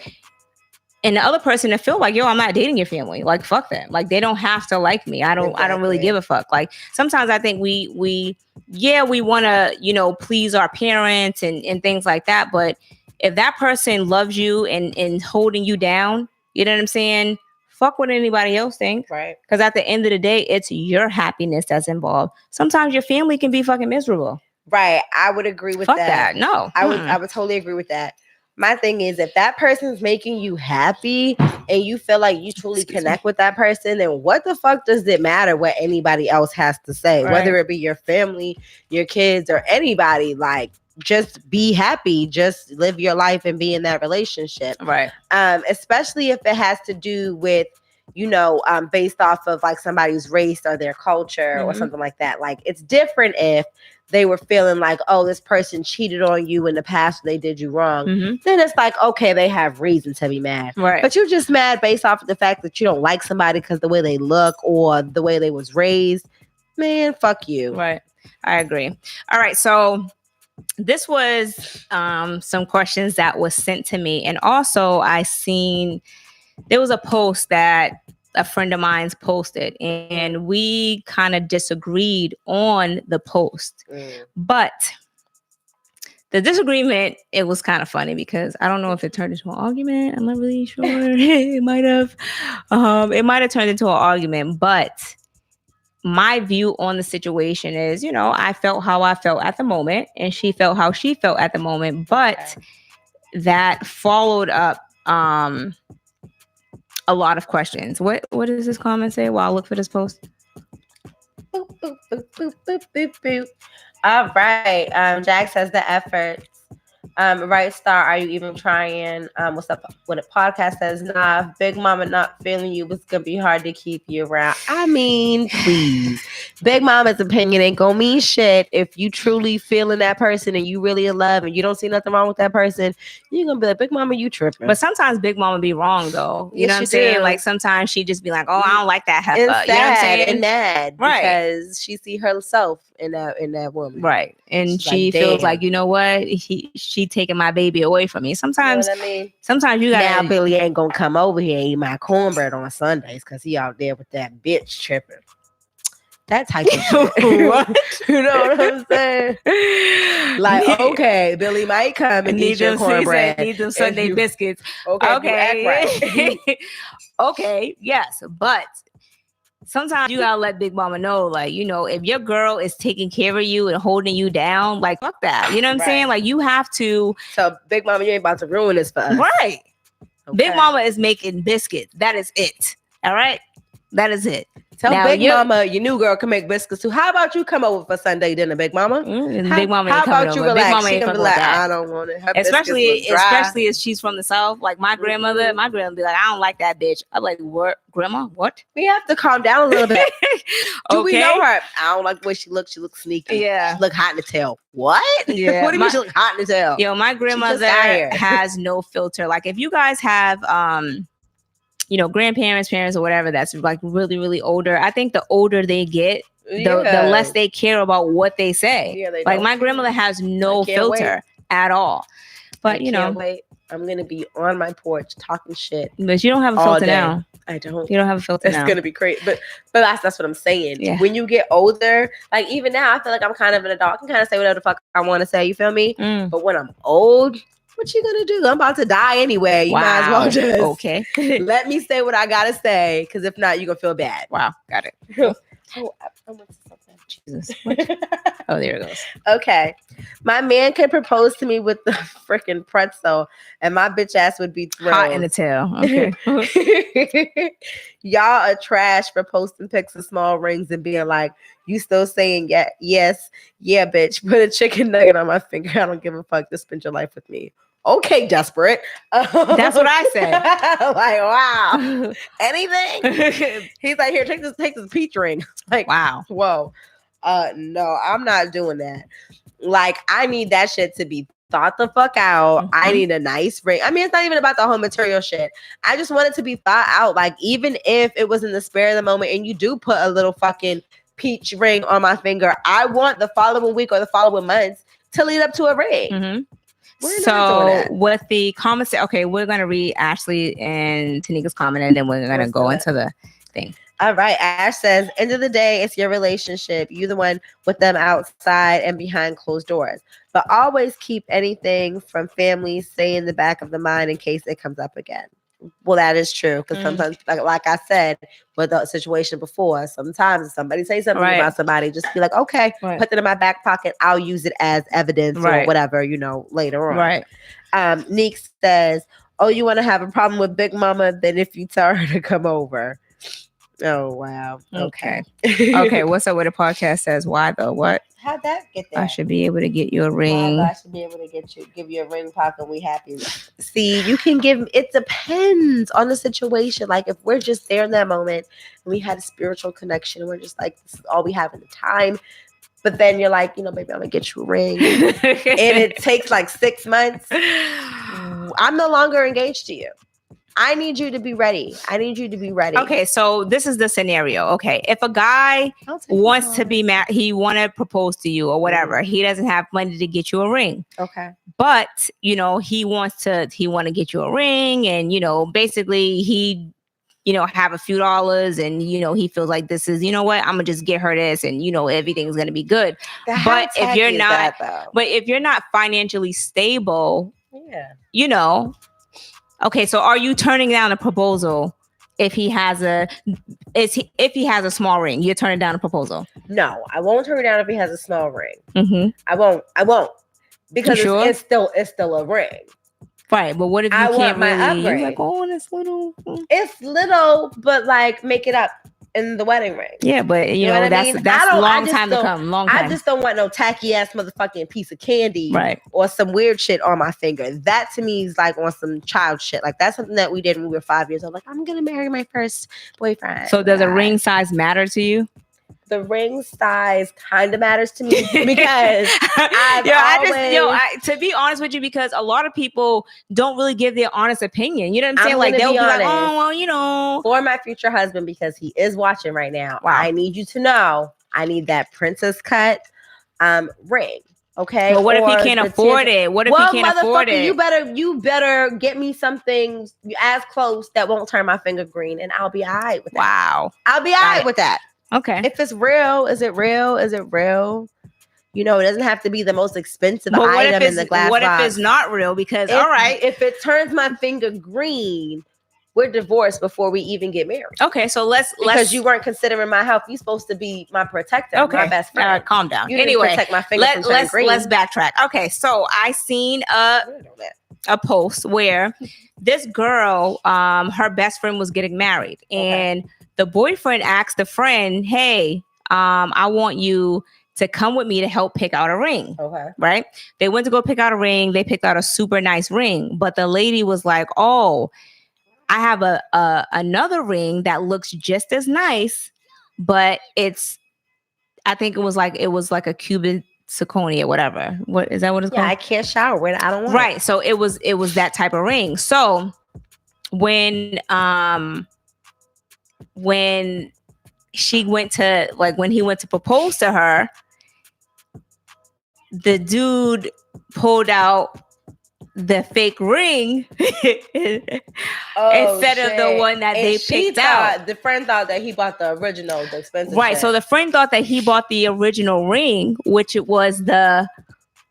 and the other person to feel like, I'm not dating your family. Like, fuck them. Like, they don't have to like me. I don't really give a fuck. Like, sometimes I think we want to, please our parents and things like that. But if that person loves you and holding you down, you know what I'm saying? Fuck what anybody else thinks. Right. Because at the end of the day, it's your happiness that's involved. Sometimes your family can be fucking miserable. Right. I would agree with fuck that. No. I would totally agree with that. My thing is, if that person's making you happy and you feel like you truly connect with that person, then what the fuck does it matter what anybody else has to say? Right. Whether it be your family, your kids, or anybody, like, just be happy, just live your life and be in that relationship. Right. Especially if it has to do with, based off of like somebody's race or their culture or something like that. Like, it's different if they were feeling like, oh, this person cheated on you in the past, they did you wrong. Then it's like, okay, they have reason to be mad. Right. But you're just mad based off of the fact that you don't like somebody because the way they look or the way they was raised. Man, fuck you. Right. I agree. All right. So this was some questions that was sent to me. And also there was a post that a friend of mine's posted, and we kind of disagreed on the post. But the disagreement, it was kind of funny because I don't know if it turned into an argument. I'm not really sure. It might have. It might have turned into an argument, but my view on the situation is, I felt how I felt at the moment and she felt how she felt at the moment, but that followed up a lot of questions. What does this comment say while I look for this post? Boop, boop, boop, boop, boop, boop, boop. All right. Jack says the efforts Right Star, are you even trying? What's up? What a podcast says, nah, if Big Mama not feeling you, it's gonna be hard to keep you around. I mean, please. Big Mama's opinion ain't gonna mean shit if you truly feeling that person and you really in love and you don't see nothing wrong with that person. You're gonna be like, Big Mama, you tripping. But sometimes Big Mama be wrong though. You know what I'm saying? Like sometimes she just be like, oh, I don't like that heifer. You know what I'm saying? And mad, right? Because she see herself in that woman, right? And she feels like, you know what? She taking my baby away from me. Sometimes, you know what I mean? Sometimes you gotta. Now Billy ain't gonna come over here and eat my cornbread on Sundays because he out there with that bitch tripping. That type of shit. What? You know what I'm saying? Like, okay, Billy might come and eat your cornbread. Need them Sunday biscuits. Okay. Act right. Okay, yes, but sometimes you gotta let Big Mama know, like, you know, if your girl is taking care of you and holding you down, like, fuck that. You know what I'm saying? Like, you have to. So, Big Mama, you ain't about to ruin this for us. Right. Okay. Big Mama is making biscuits. That is it. All right? That is it. Tell Big Mama your new girl can make biscuits too. How about you come over for Sunday dinner, Big Mama? Big Mama how about you relax? Big Mama she can be like, I don't want it. Especially if she's from the South. Like my grandmother be like, I don't like that bitch. I'm like, what, Grandma? What? We have to calm down a little bit. Do we know her? I don't like the way she looks. She looks sneaky. Yeah, she look hot in the tail. What? Yeah. What do you mean she look hot in the tail? Yo, my grandmother has no filter. Like if you guys have you know, grandparents, parents, or whatever that's like really, really older. I think the older they get, the less they care about what they say. Yeah, like my grandmother has no filter at all. But you know, I'm gonna be on my porch talking shit. But you don't have a filter now. I don't. You don't have a filter now. It's gonna be great. But that's what I'm saying. Yeah. When you get older, like even now, I feel like I'm kind of an adult. I can kind of say whatever the fuck I want to say. You feel me? But when I'm old, what you gonna do? I'm about to die anyway. You might as well just let me say what I gotta say, because if not, you're gonna feel bad. Wow, got it. I went to something. Jesus. Oh, there it goes. Okay. My man can propose to me with the freaking pretzel, and my bitch ass would be thrilled. Hot in the tail. Okay. Y'all are trash for posting pics of small rings and being like, you still saying yes, yeah, bitch. Put a chicken nugget on my finger. I don't give a fuck. Just spend your life with me. Okay, desperate. That's what I said. Like, wow. Anything? He's like, here, take this peach ring. Like, wow. Whoa. No, I'm not doing that. Like, I need that shit to be thought the fuck out. Mm-hmm. I need a nice ring. I mean, it's not even about the whole material shit. I just want it to be thought out. Like, even if it was in the spare of the moment and you do put a little fucking peach ring on my finger, I want the following week or the following months to lead up to a ring. Mm-hmm. So with the comments, okay, we're going to read Ashley and Tanika's comment, and then we're going to go into the thing. All right. Ash says, end of the day, it's your relationship. You're the one with them outside and behind closed doors. But always keep anything from family stay in the back of the mind in case it comes up again. Well, that is true. Because sometimes, like I said, with the situation before, sometimes if somebody say something about somebody, just be like, okay, put that in my back pocket. I'll use it as evidence or whatever, you know, later on. Right. Neek says, oh, you want to have a problem with Big Mama? Then if you tell her to come over. Oh, wow. Okay. Okay. What's up with the podcast says? Why though? What? How'd that get there? I should be able to get you a ring. I should be able to give you a ring pocket and we happy. See, you can give, it depends on the situation. Like if we're just there in that moment and we had a spiritual connection and we're just like, this is all we have in the time. But then you're like, you know, maybe I'm gonna get you a ring. And it takes like 6 months. I'm no longer engaged to you. I need you to be ready. Okay, so this is the scenario. Okay, if a guy wants to be married, he want to propose to you or whatever. He doesn't have money to get you a ring. Okay, but you know he want to get you a ring, and you know basically he, you know, have a few dollars, and you know he feels like this is, you know what, I'm gonna just get her this, and you know everything's gonna be good. But if you're not financially stable, you know. Okay, so are you turning down a proposal if he has a small ring? You're turning down a proposal? No, I won't turn it down if he has a small ring. Mm-hmm. I won't because it's still a ring. Right, but what if you can't really? You're like, oh, it's little. It's little, but like make it up in the wedding ring. Yeah, but you know that's a long time to come. Long time. I just don't want no tacky ass motherfucking piece of candy, right, or some weird shit on my finger. That to me is like on some child shit. Like that's something that we did when we were 5 years old. Like, I'm gonna marry my first boyfriend. So does a ring size matter to you? The ring size kind of matters to me because to be honest with you, because a lot of people don't really give their honest opinion. You know what I'm saying? Like they'll be like, oh, well, you know, for my future husband, because he is watching right now. Wow. I need you to know, I need that princess cut ring. Okay. But what if he can't afford it? What if he can't afford it? You better get me something as close that won't turn my finger green, and I'll be all right with that. Wow. I'll be all right with that. Okay. If it's real, is it real? Is it real? You know, it doesn't have to be the most expensive item in the glass box. What if it's not real? Because, all right. If it turns my finger green, we're divorced before we even get married. Okay, so because you weren't considering my health. You're supposed to be my protector, my best friend. Calm down. You didn't protect my finger from turning green. Let's backtrack. Okay, so I seen a post where this girl, her best friend was getting married, and the boyfriend asked the friend, hey, I want you to come with me to help pick out a ring. Okay. Right? They went to go pick out a ring. They picked out a super nice ring. But the lady was like, oh, I have another ring that looks just as nice, but I think it was like a Cuban zirconia, whatever. What is that? What it's called? Yeah, I can't shower with it. I don't want Right. So it was that type of ring. So when she went to when he went to propose to her, the dude pulled out the fake ring instead of the one that they picked out. The friend thought that he bought the original, the expensive. Right. Shit. So the friend thought that he bought the original ring, which it was the.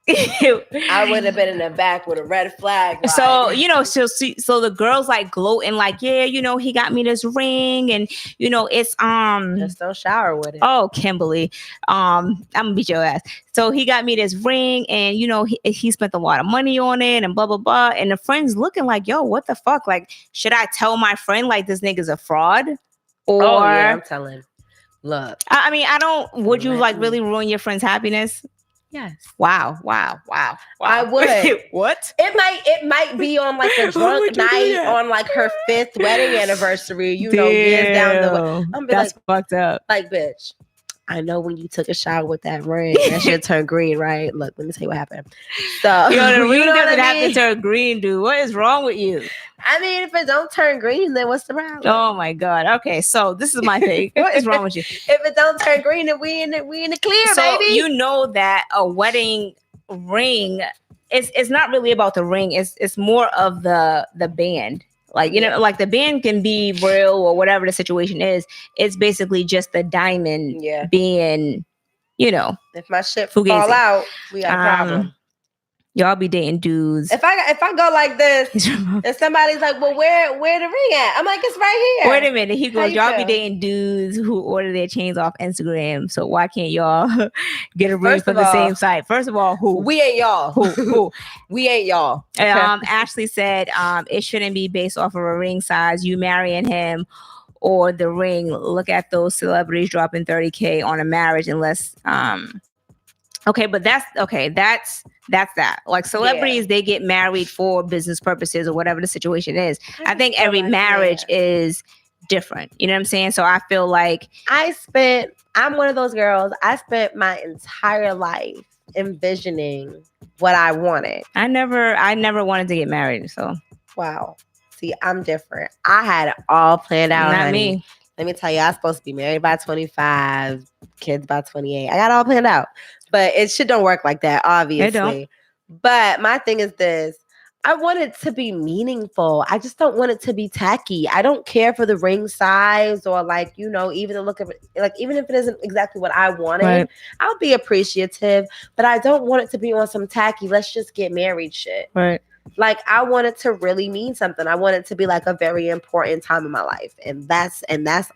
I would have been in the back with a red flag. Right? So, you know, so the girl's like gloating, like, yeah, you know, he got me this ring, and you know, it's just don't shower with it. Oh, Kimberly, I'm gonna beat your ass. So he got me this ring, and you know, he spent a lot of money on it, and blah blah blah. And the friend's looking like, yo, what the fuck? Like, should I tell my friend like this nigga's a fraud? Or yeah, I'm telling. Look, I mean, I don't. Would you like really ruin your friend's happiness? Yes. Wow. I would. What? It might be on like a drunk night on like her 5th wedding anniversary. You know, years down the way. I'm That's fucked up. Like, bitch, I know when you took a shower with that ring, that shit turned green, right? Look, let me tell you what happened. So the ring doesn't have to turn green, dude. What is wrong with you? I mean, if it don't turn green, then what's the problem? Oh my God. Okay, so this is my thing. What is wrong with you? If it don't turn green, then we in the clear, so baby. You know that a wedding ring it's not really about the ring. It's more of the band. Like, you know, like the band can be real or whatever the situation is. It's basically just the diamond being, you know. If my shit fall out, we got a problem. Y'all be dating dudes. If I go like this, and somebody's like, "Well, where the ring at?" I'm like, "It's right here." Wait a minute. He goes, "Y'all be dating dudes who order their chains off Instagram. So why can't y'all get a ring from the same site?" First of all, who? We ain't y'all. Who? We ain't y'all. Okay. Ashley said, "It shouldn't be based off of a ring size. You marrying him or the ring. Look at those celebrities dropping $30,000 on a marriage unless." Okay, but that's that. Like celebrities, they get married for business purposes or whatever the situation is. I think every marriage is different. You know what I'm saying? So I feel like I'm one of those girls. I spent my entire life envisioning what I wanted. I never wanted to get married. So wow. See, I'm different. I had it all planned out. Not me. Let me tell you, I was supposed to be married by 25, kids by 28. I got it all planned out. But it shit don't work like that, obviously. It don't. But my thing is this. I want it to be meaningful. I just don't want it to be tacky. I don't care for the ring size or like, you know, even the look of it. Like, even if it isn't exactly what I wanted, right. I'll be appreciative. But I don't want it to be on some tacky, let's just get married shit. Right. Like, I want it to really mean something. I want it to be like a very important time in my life. And that's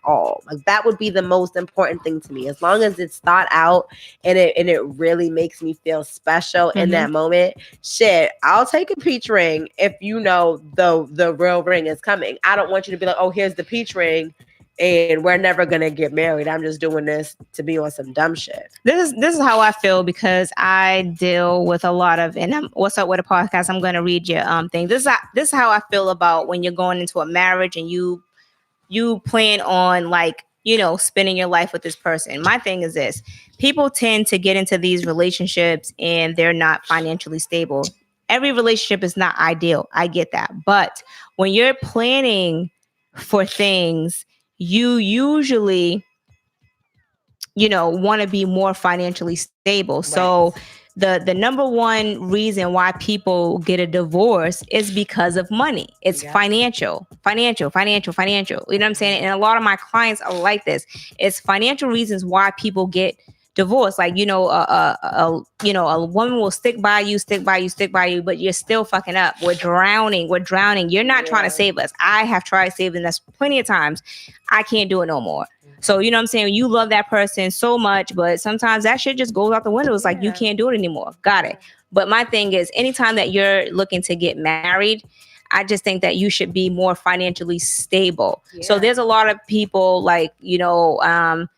all. Like, that would be the most important thing to me. As long as it's thought out and it really makes me feel special in that moment. Shit, I'll take a peach ring if you know the real ring is coming. I don't want you to be like, oh, here's the peach ring. and we're never gonna get married. I'm just doing this to be on some dumb shit. This is how I feel because I deal with a lot of, and what's up with a podcast? I'm gonna read your thing. This is how I feel about when you're going into a marriage and you plan on like, you know, spending your life with this person. My thing is this: people tend to get into these relationships and they're not financially stable. Every relationship is not ideal. I get that. But when you're planning for things, you usually, you know, want to be more financially stable. Right. So the number one reason why people get a divorce is because of money. It's financial. You know what I'm saying? And a lot of my clients are like this. It's financial reasons why people get divorced. Like, you know, a woman will stick by you, but you're still fucking up. We're drowning. You're not trying to save us. I have tried saving us plenty of times. I can't do it no more. So, you know what I'm saying? You love that person so much, but sometimes that shit just goes out the window. It's like, you can't do it anymore. Got it. But my thing is, anytime that you're looking to get married, I just think that you should be more financially stable. Yeah. So there's a lot of people like, you know,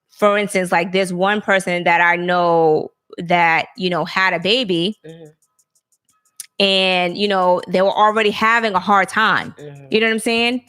for instance, like there's one person that I know that, you know, had a baby and, you know, they were already having a hard time. You know what I'm saying?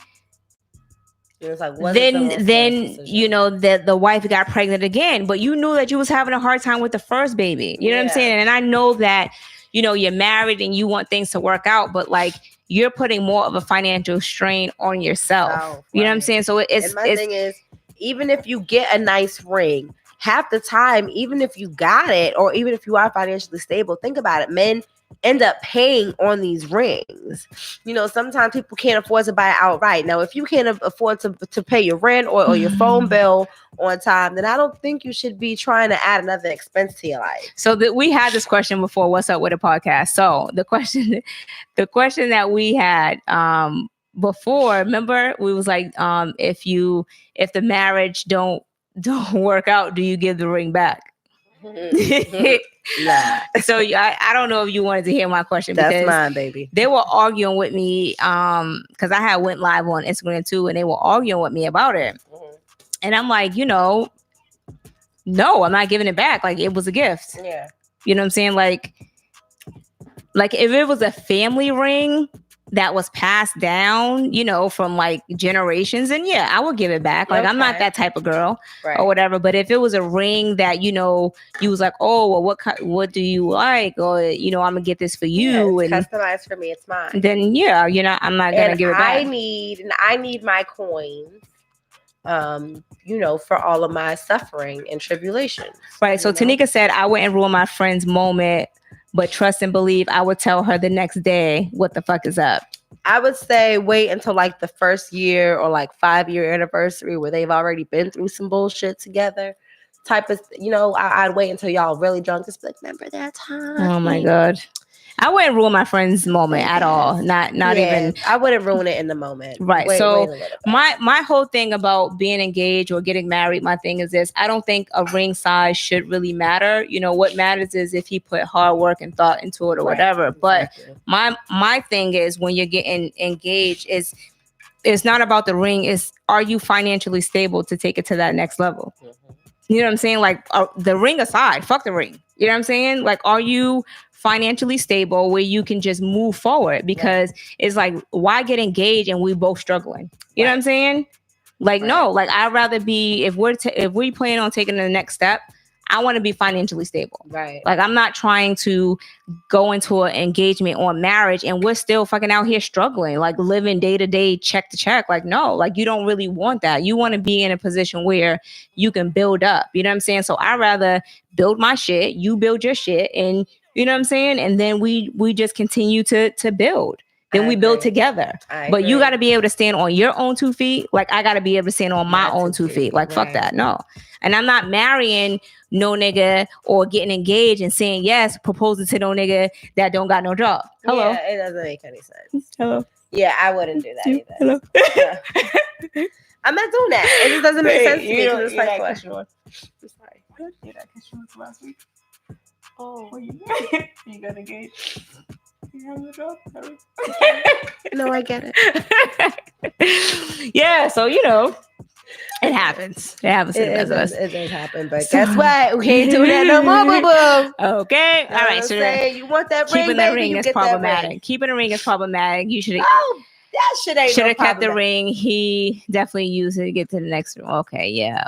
It was like, then you know that the wife got pregnant again, but you knew that you was having a hard time with the first baby. You know what I'm saying? And I know that, you know, you're married and you want things to work out, but like you're putting more of a financial strain on yourself. You know what I'm saying? So it's my thing is, even if you get a nice ring, half the time, even if you got it, or even if you are financially stable, think about it. Men end up paying on these rings. You know, sometimes people can't afford to buy it outright. Now, if you can't afford to pay your rent or your phone bill on time, then I don't think you should be trying to add another expense to your life. So we had this question before, what's up with a podcast? So the question that we had before, remember, we was like, if the marriage don't work out, do you give the ring back? Nah. So I don't know if you wanted to hear my question. That's mine, baby. They were arguing with me because I had went live on Instagram too, and they were arguing with me about it. And I'm like, you know, no, I'm not giving it back. Like, it was a gift. Yeah. You know what I'm saying? Like if it was a family ring that was passed down, you know, from like generations, and yeah, I would give it back. Like, I'm not that type of girl or whatever. But if it was a ring that, you know, you was like, oh, well, what do you like? Or, you know, I'm gonna get this for you. It's customized for me. It's mine. Then yeah, you know, I'm not gonna give it back. I need my coins, you know, for all of my suffering and tribulation. Right. So Tanika said, I wouldn't ruin my friend's moment, but trust and believe I would tell her the next day what the fuck is up. I would say wait until like the first year or like 5-year anniversary where they've already been through some bullshit together. Type of, you know, I'd wait until y'all really drunk. Just be like, remember that time? Oh my God. I wouldn't ruin my friend's moment at all. Not even. I wouldn't ruin it in the moment. Right. So my whole thing about being engaged or getting married, my thing is this: I don't think a ring size should really matter. You know, what matters is if he put hard work and thought into it or whatever. But my thing is, when you're getting engaged, it's not about the ring. It's, are you financially stable to take it to that next level? You know what I'm saying? Like, the ring aside, fuck the ring. You know what I'm saying? Like, are you financially stable where you can just move forward? Because it's like, why get engaged and we both struggling? You know what I'm saying? Like, no, like, I'd rather be, if we plan on taking the next step, I want to be financially stable. Right. Like, I'm not trying to go into an engagement or marriage and we're still fucking out here struggling, like living day to day, check to check. Like, no, like, you don't really want that. You want to be in a position where you can build up. You know what I'm saying? So I'd rather build my shit, you build your shit, and you know what I'm saying? And then we just continue to build. Then we build together. But you got to be able to stand on your own 2 feet. Like, I got to be able to stand on my own 2 feet. Like, fuck that. No. And I'm not marrying no nigga or getting engaged and saying yes, proposing to no nigga that don't got no job. Hello. Yeah, it doesn't make any sense. Hello. Yeah, I wouldn't do that either. Hello. Yeah. I'm not doing that. It just doesn't make sense to me. It's like, I'm sorry. What? You got questions last week? Oh, you got engaged? You having a job? No, I get it. Yeah, so, you know, It happens. It happens to the best of us. It does happen, but guess what? We ain't doing that no more, boo-boo. Okay. All right. So you want that ring, keeping baby, the ring you is get problematic. That ring. Keeping the ring is problematic. You should. Oh, that shit ain't should have kept the ring. He definitely used it to get to the next room. Okay. Yeah.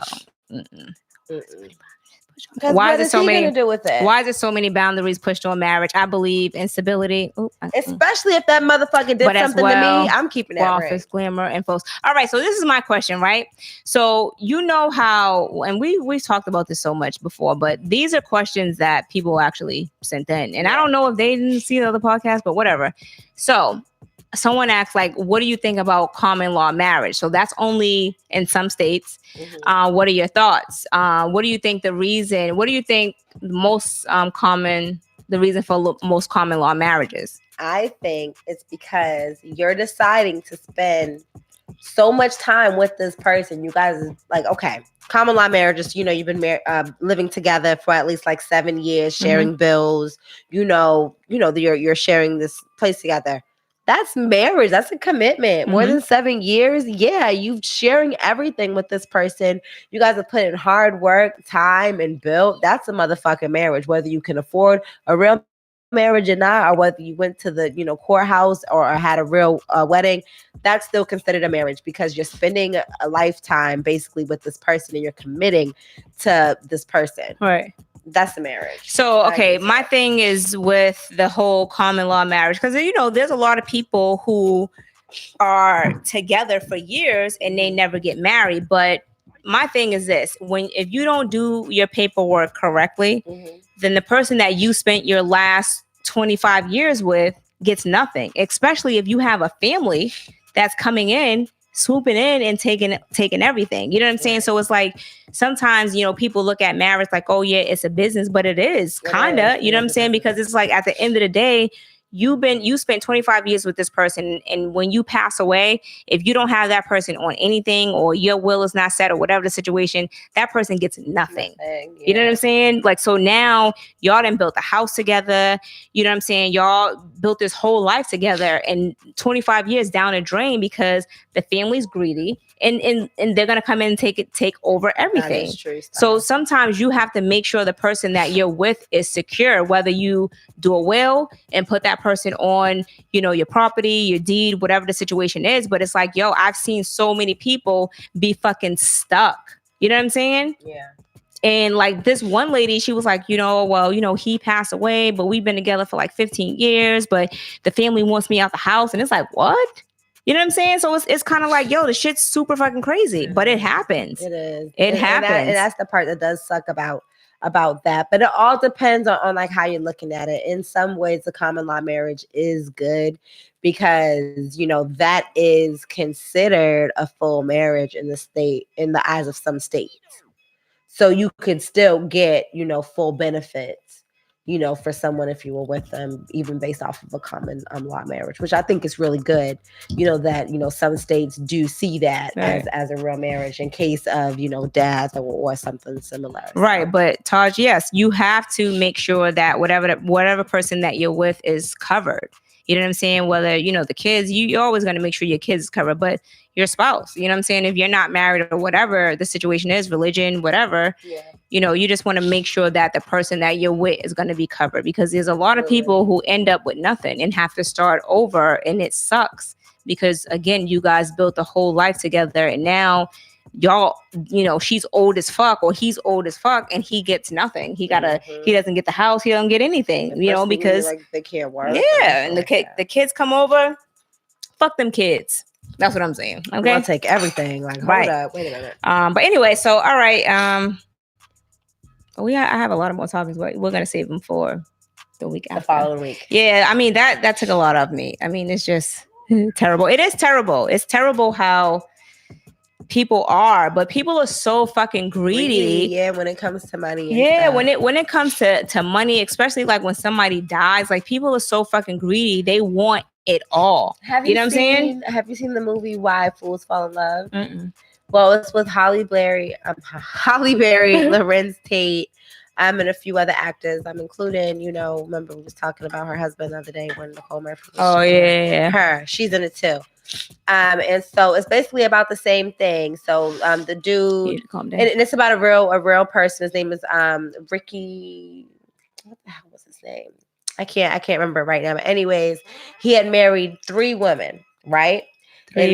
Why is it so many? Do with it? Why is it so many boundaries pushed on marriage? I believe instability, especially if that motherfucker did something to me. I'm keeping that ring. Glamour, and false. All right, so this is my question, right? So you know how, and we've talked about this so much before, but these are questions that people actually sent in, and I don't know if they didn't see the other podcast, but whatever. So someone asked, like, what do you think about common law marriage? So that's only in some states. What are your thoughts? What do you think the reason most common for most common law marriages? I think it's because you're deciding to spend so much time with this person. You guys like, okay, common law marriages, you've been living together for at least like 7 years, sharing bills, you're sharing this place together. That's marriage. That's a commitment. More than 7 years. Yeah, you sharing everything with this person. You guys have put in hard work, time, and built. That's a motherfucking marriage. Whether you can afford a real marriage or not, or whether you went to the courthouse or had a real wedding, that's still considered a marriage because you're spending a lifetime basically with this person and you're committing to this person. Right. That's a marriage. So, okay, my thing is with the whole common law marriage, because, there's a lot of people who are together for years and they never get married. But my thing is this, if you don't do your paperwork correctly, then the person that you spent your last 25 years with gets nothing, especially if you have a family that's coming in, swooping in and taking everything. You know what I'm saying? So it's like sometimes, people look at marriage like, oh yeah, it's a business, but it is kind of, you know what I'm saying? Because it's like at the end of the day, you spent 25 years with this person, and when you pass away, if you don't have that person on anything or your will is not set or whatever the situation, that person gets nothing. You know what I'm saying? Like, so now y'all done built a house together. You know what I'm saying? Y'all built this whole life together, and 25 years down a drain because the family's greedy and they're gonna come in and take over everything. That is true stuff. So sometimes you have to make sure the person that you're with is secure, whether you do a will and put that person on, your property, your deed, whatever the situation is. But it's like, yo, I've seen so many people be fucking stuck. You know what I'm saying? Yeah. And like this one lady, she was like, he passed away, but we've been together for like 15 years, but the family wants me out the house. And it's like, what? You know what I'm saying? So it's kind of like, yo, the shit's super fucking crazy, but it happens. It is. It happens. And that's the part that does suck about that. But it all depends on like how you're looking at it. In some ways, the common law marriage is good because, that is considered a full marriage in the eyes of some states. So you could still get, full benefits, for someone if you were with them, even based off of a common law marriage, which I think is really good, that, some states do see that as a real marriage in case of, death or something similar. Right. But Taj, yes, you have to make sure that whatever person that you're with is covered. You know what I'm saying? Whether, the kids, you're always going to make sure your kids is covered, but your spouse, you know what I'm saying? If you're not married or whatever the situation is, religion, whatever, you just want to make sure that the person that you're with is going to be covered, because there's a lot of people who end up with nothing and have to start over, and it sucks because, again, you guys built a whole life together, and now y'all, she's old as fuck or he's old as fuck and he gets nothing. He doesn't get the house, he doesn't get anything, because like they can't work. Yeah, and the kids come over, fuck them kids. That's what I'm saying. Okay, I'll take everything. Like, hold up, wait a minute. But anyway, so all right. I have a lot of more topics, but we're gonna save them for the week after. The following week. Yeah, I mean that took a lot of me. I mean, it's just terrible. It is terrible. It's terrible how people are, but people are so fucking greedy. Yeah, when it comes to money. Yeah, when it comes to money, especially like when somebody dies, like people are so fucking greedy. They want it all. Have you know what I'm saying? Have you seen the movie Why Fools Fall in Love? Mm-mm. Well, it's with Holly Berry, Lorenz Tate, and a few other actors. I'm including, remember we was talking about her husband the other day when Nicole Murphy was her. She's in it too. And so it's basically about the same thing. So the dude, and it's about a real person. His name is Ricky. What the hell was his name? I can't remember right now. But anyways, he had married 3 women, right? He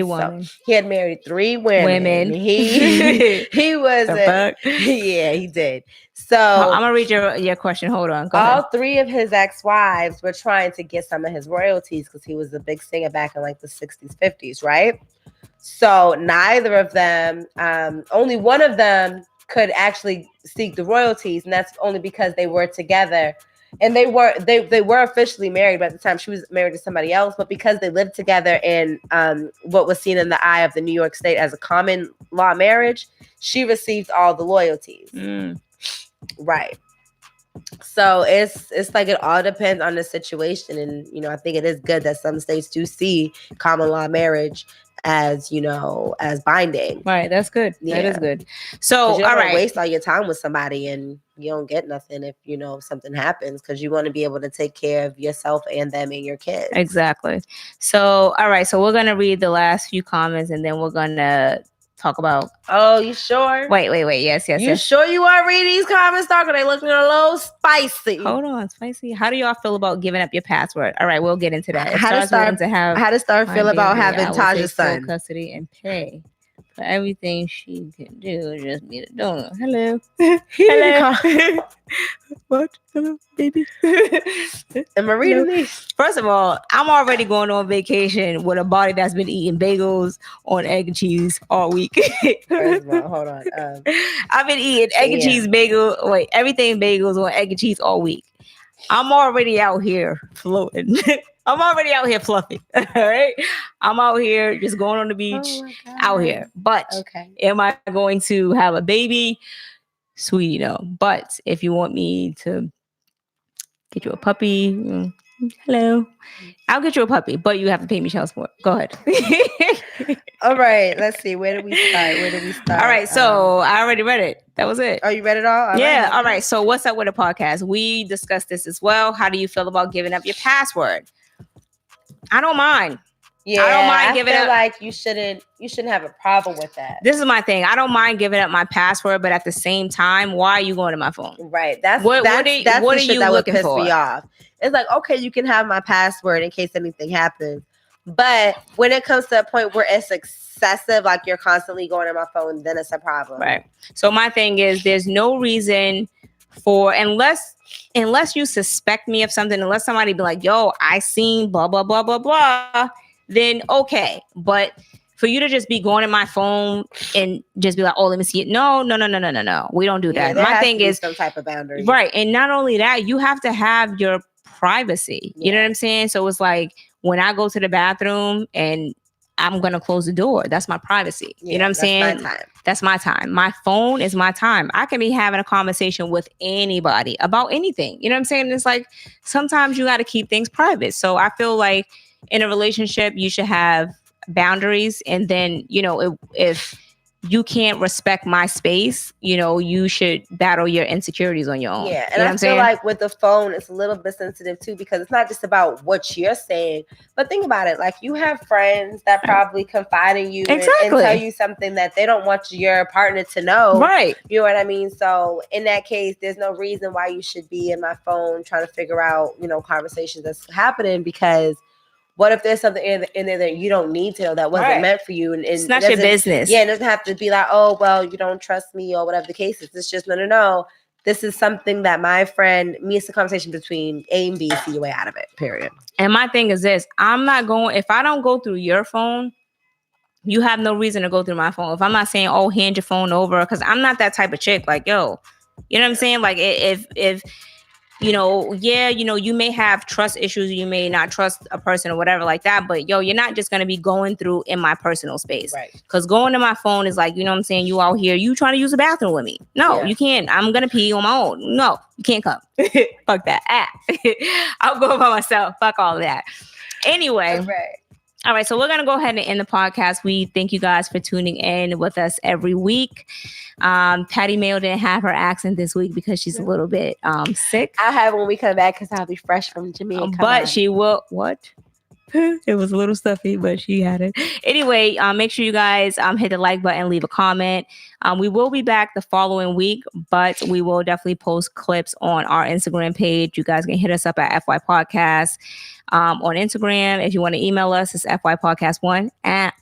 had married 3 women. He was he did. So I'm gonna read your question. Hold on. Go ahead. 3 of his ex-wives were trying to get some of his royalties because he was a big singer back in like the 60s, 50s, right? So neither of them, only one of them could actually seek the royalties, and that's only because they were together. And they were officially married, but at the time she was married to somebody else. But because they lived together in what was seen in the eye of the New York state as a common law marriage, she received all the loyalties. Right. So it's like it all depends on the situation. And, I think it is good that some states do see common law marriage as, as binding. Right. That's good. Yeah. That is good. So, you don't waste all your time with somebody and you don't get nothing if, something happens, because you want to be able to take care of yourself and them and your kids. Exactly. So, all right. So we're going to read the last few comments and then we're going to talk about. Oh, you sure? Wait. Yes. You sure you want to read these comments, Doctor? They looking a little spicy. Hold on, spicy. How do y'all feel about giving up your password? All right, we'll get into that. How does Star feel about having Taja's son? Custody and pay for everything she can do. Just need a donor. Hello. Hello. What? Hello, baby. Am I reading these? First of all, I'm already going on vacation with a body that's been eating bagels on egg and cheese all week. First of all, hold on. I've been eating egg and cheese everything bagels on egg and cheese all week. I'm already out here floating. I'm already out here fluffy. All right. I'm out here just going on the beach out here. But am I going to have a baby? Sweetie, no. But if you want me to get you a puppy, hello, I'll get you a puppy, but you have to pay me child support. Go ahead. All right. Let's see. Where do we start? All right. So I already read it. That was it. Oh, you read it all? Yeah. All right. So what's up with the podcast? We discussed this as well. How do you feel about giving up your password? I don't mind. Yeah, I don't mind giving up. Like you shouldn't have a problem with that. This is my thing. I don't mind giving up my password, but at the same time, why are you going to my phone? Right. That's what are you looking for? Me off. It's like, okay, you can have my password in case anything happens, but when it comes to a point where it's excessive, like you're constantly going to my phone, then it's a problem. Right. So my thing is, there's no reason for unless you suspect me of something, unless somebody be like, "Yo, I seen blah blah blah blah blah." Then okay. But for you to just be going to my phone and just be like, oh, let me see it. No. We don't do that. My thing is some type of boundary. Right. And not only that, you have to have your privacy. You know what I'm saying? So it's like when I go to the bathroom and I'm going to close the door, that's my privacy. You know what I'm saying? That's my time. My phone is my time. I can be having a conversation with anybody about anything. You know what I'm saying? It's like sometimes you got to keep things private. So I feel like in a relationship, you should have boundaries. And then, if you can't respect my space, you should battle your insecurities on your own. Yeah. And I feel like with the phone, it's a little bit sensitive too, because it's not just about what you're saying, but think about it. Like you have friends that probably confide in you and tell you something that they don't want your partner to know. Right. You know what I mean? So in that case, there's no reason why you should be in my phone trying to figure out, conversations that's happening, because what if there's something in there that you don't need to know that wasn't meant for you? And it's not your business. Yeah, it doesn't have to be like, oh, well, you don't trust me or whatever the case is. It's just, no. This is something that my friend, it's a conversation between A and B, see your way out of it, period. And my thing is this, if I don't go through your phone, you have no reason to go through my phone. If I'm not saying, oh, hand your phone over, because I'm not that type of chick. Like, yo, you know what I'm saying? Like if you may have trust issues, you may not trust a person or whatever like that, but you're not just going to be going through in my personal space. Right. Because going to my phone is like, you know what I'm saying? You out here, you trying to use the bathroom with me. No, you can't. I'm going to pee on my own. No, you can't come. Fuck that. I'll go by myself. Fuck all of that. Anyway. Right. All right, so we're gonna go ahead and end the podcast. We thank you guys for tuning in with us every week. Patty Mayo didn't have her accent this week because she's a little bit sick. I'll have when we come back because I'll be fresh from Jamaica. But she will what? It was a little stuffy, but she had it. Anyway, make sure you guys hit the like button, leave a comment. We will be back the following week, but we will definitely post clips on our Instagram page. You guys can hit us up at FY Podcast on Instagram. If you want to email us, it's FYPodcast1 at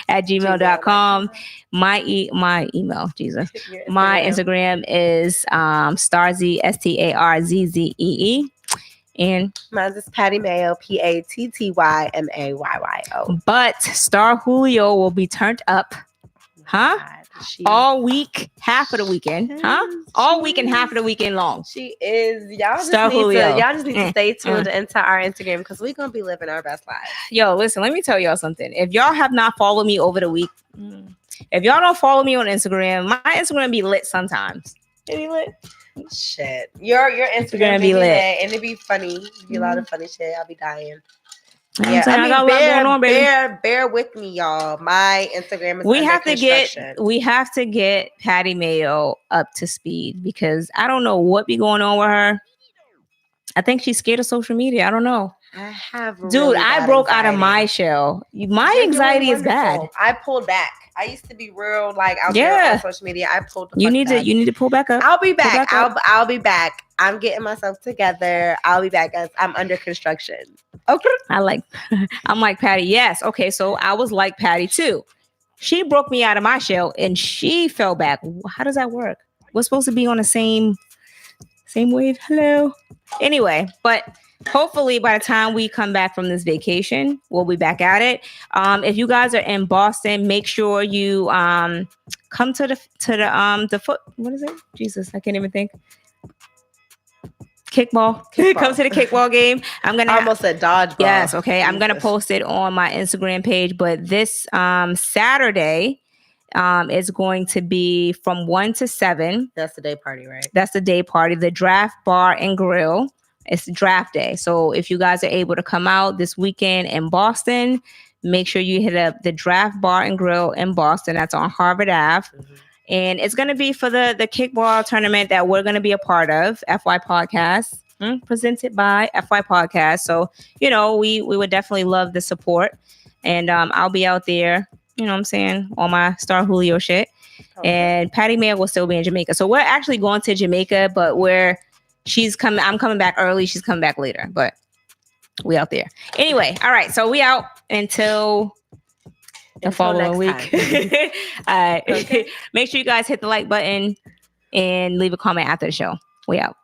gmail.com. My email, Jesus. My Instagram is Starzy, STARZZEE. And mine's is Patty Mayo, PATTYMAYYO. But Star Julio will be turned up, huh? All week, half of the weekend, huh? All week and half of the weekend long. She is. Y'all just need to stay tuned into our Instagram because we're gonna be living our best lives. Yo, listen, let me tell y'all something. If y'all have not followed me over the week, if y'all don't follow me on Instagram, my Instagram be lit sometimes. It be lit. Shit, your Instagram be lit, and it be funny. It be a lot of funny shit. I'll be dying. Yeah, I got a lot going on, baby. Bear with me, y'all. My Instagram is we have to get Patty Mayo up to speed because I don't know what be going on with her. I think she's scared of social media. I don't know. I broke out of my shell. My anxiety is bad. I pulled back. I used to be real out there on social media. I pulled. You need to pull back up. I'll be back. I'll be back. I'm getting myself together. I'll be back as I'm under construction. Okay. I'm like Patty. Yes. Okay. So I was like Patty too. She broke me out of my shell and she fell back. How does that work? We're supposed to be on the same wave. Hello. Anyway, but hopefully by the time we come back from this vacation, we'll be back at it. If you guys are in Boston, make sure you come to the foot. What is it? Jesus, I can't even think. Kickball. Come to the kickball game. I'm gonna almost said dodgeball. Yes, okay. Jesus. I'm gonna post it on my Instagram page. But this Saturday is going to be from 1 to 7. That's the day party, right? That's the day party. The Draft Bar and Grill. It's draft day. So if you guys are able to come out this weekend in Boston, make sure you hit up the Draft Bar and Grill in Boston. That's on Harvard Ave. Mm-hmm. And it's going to be for the kickball tournament that we're going to be a part of, FY Podcast, presented by FY Podcast. So, we would definitely love the support. And I'll be out there, on my Star Julio shit. Okay. And Patty Mayo will still be in Jamaica. So we're actually going to Jamaica, but I'm coming back early. She's coming back later, but we out there. Anyway, all right. So we out until the following week. All right. Okay. Make sure you guys hit the like button and leave a comment after the show. We out.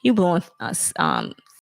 You blowing us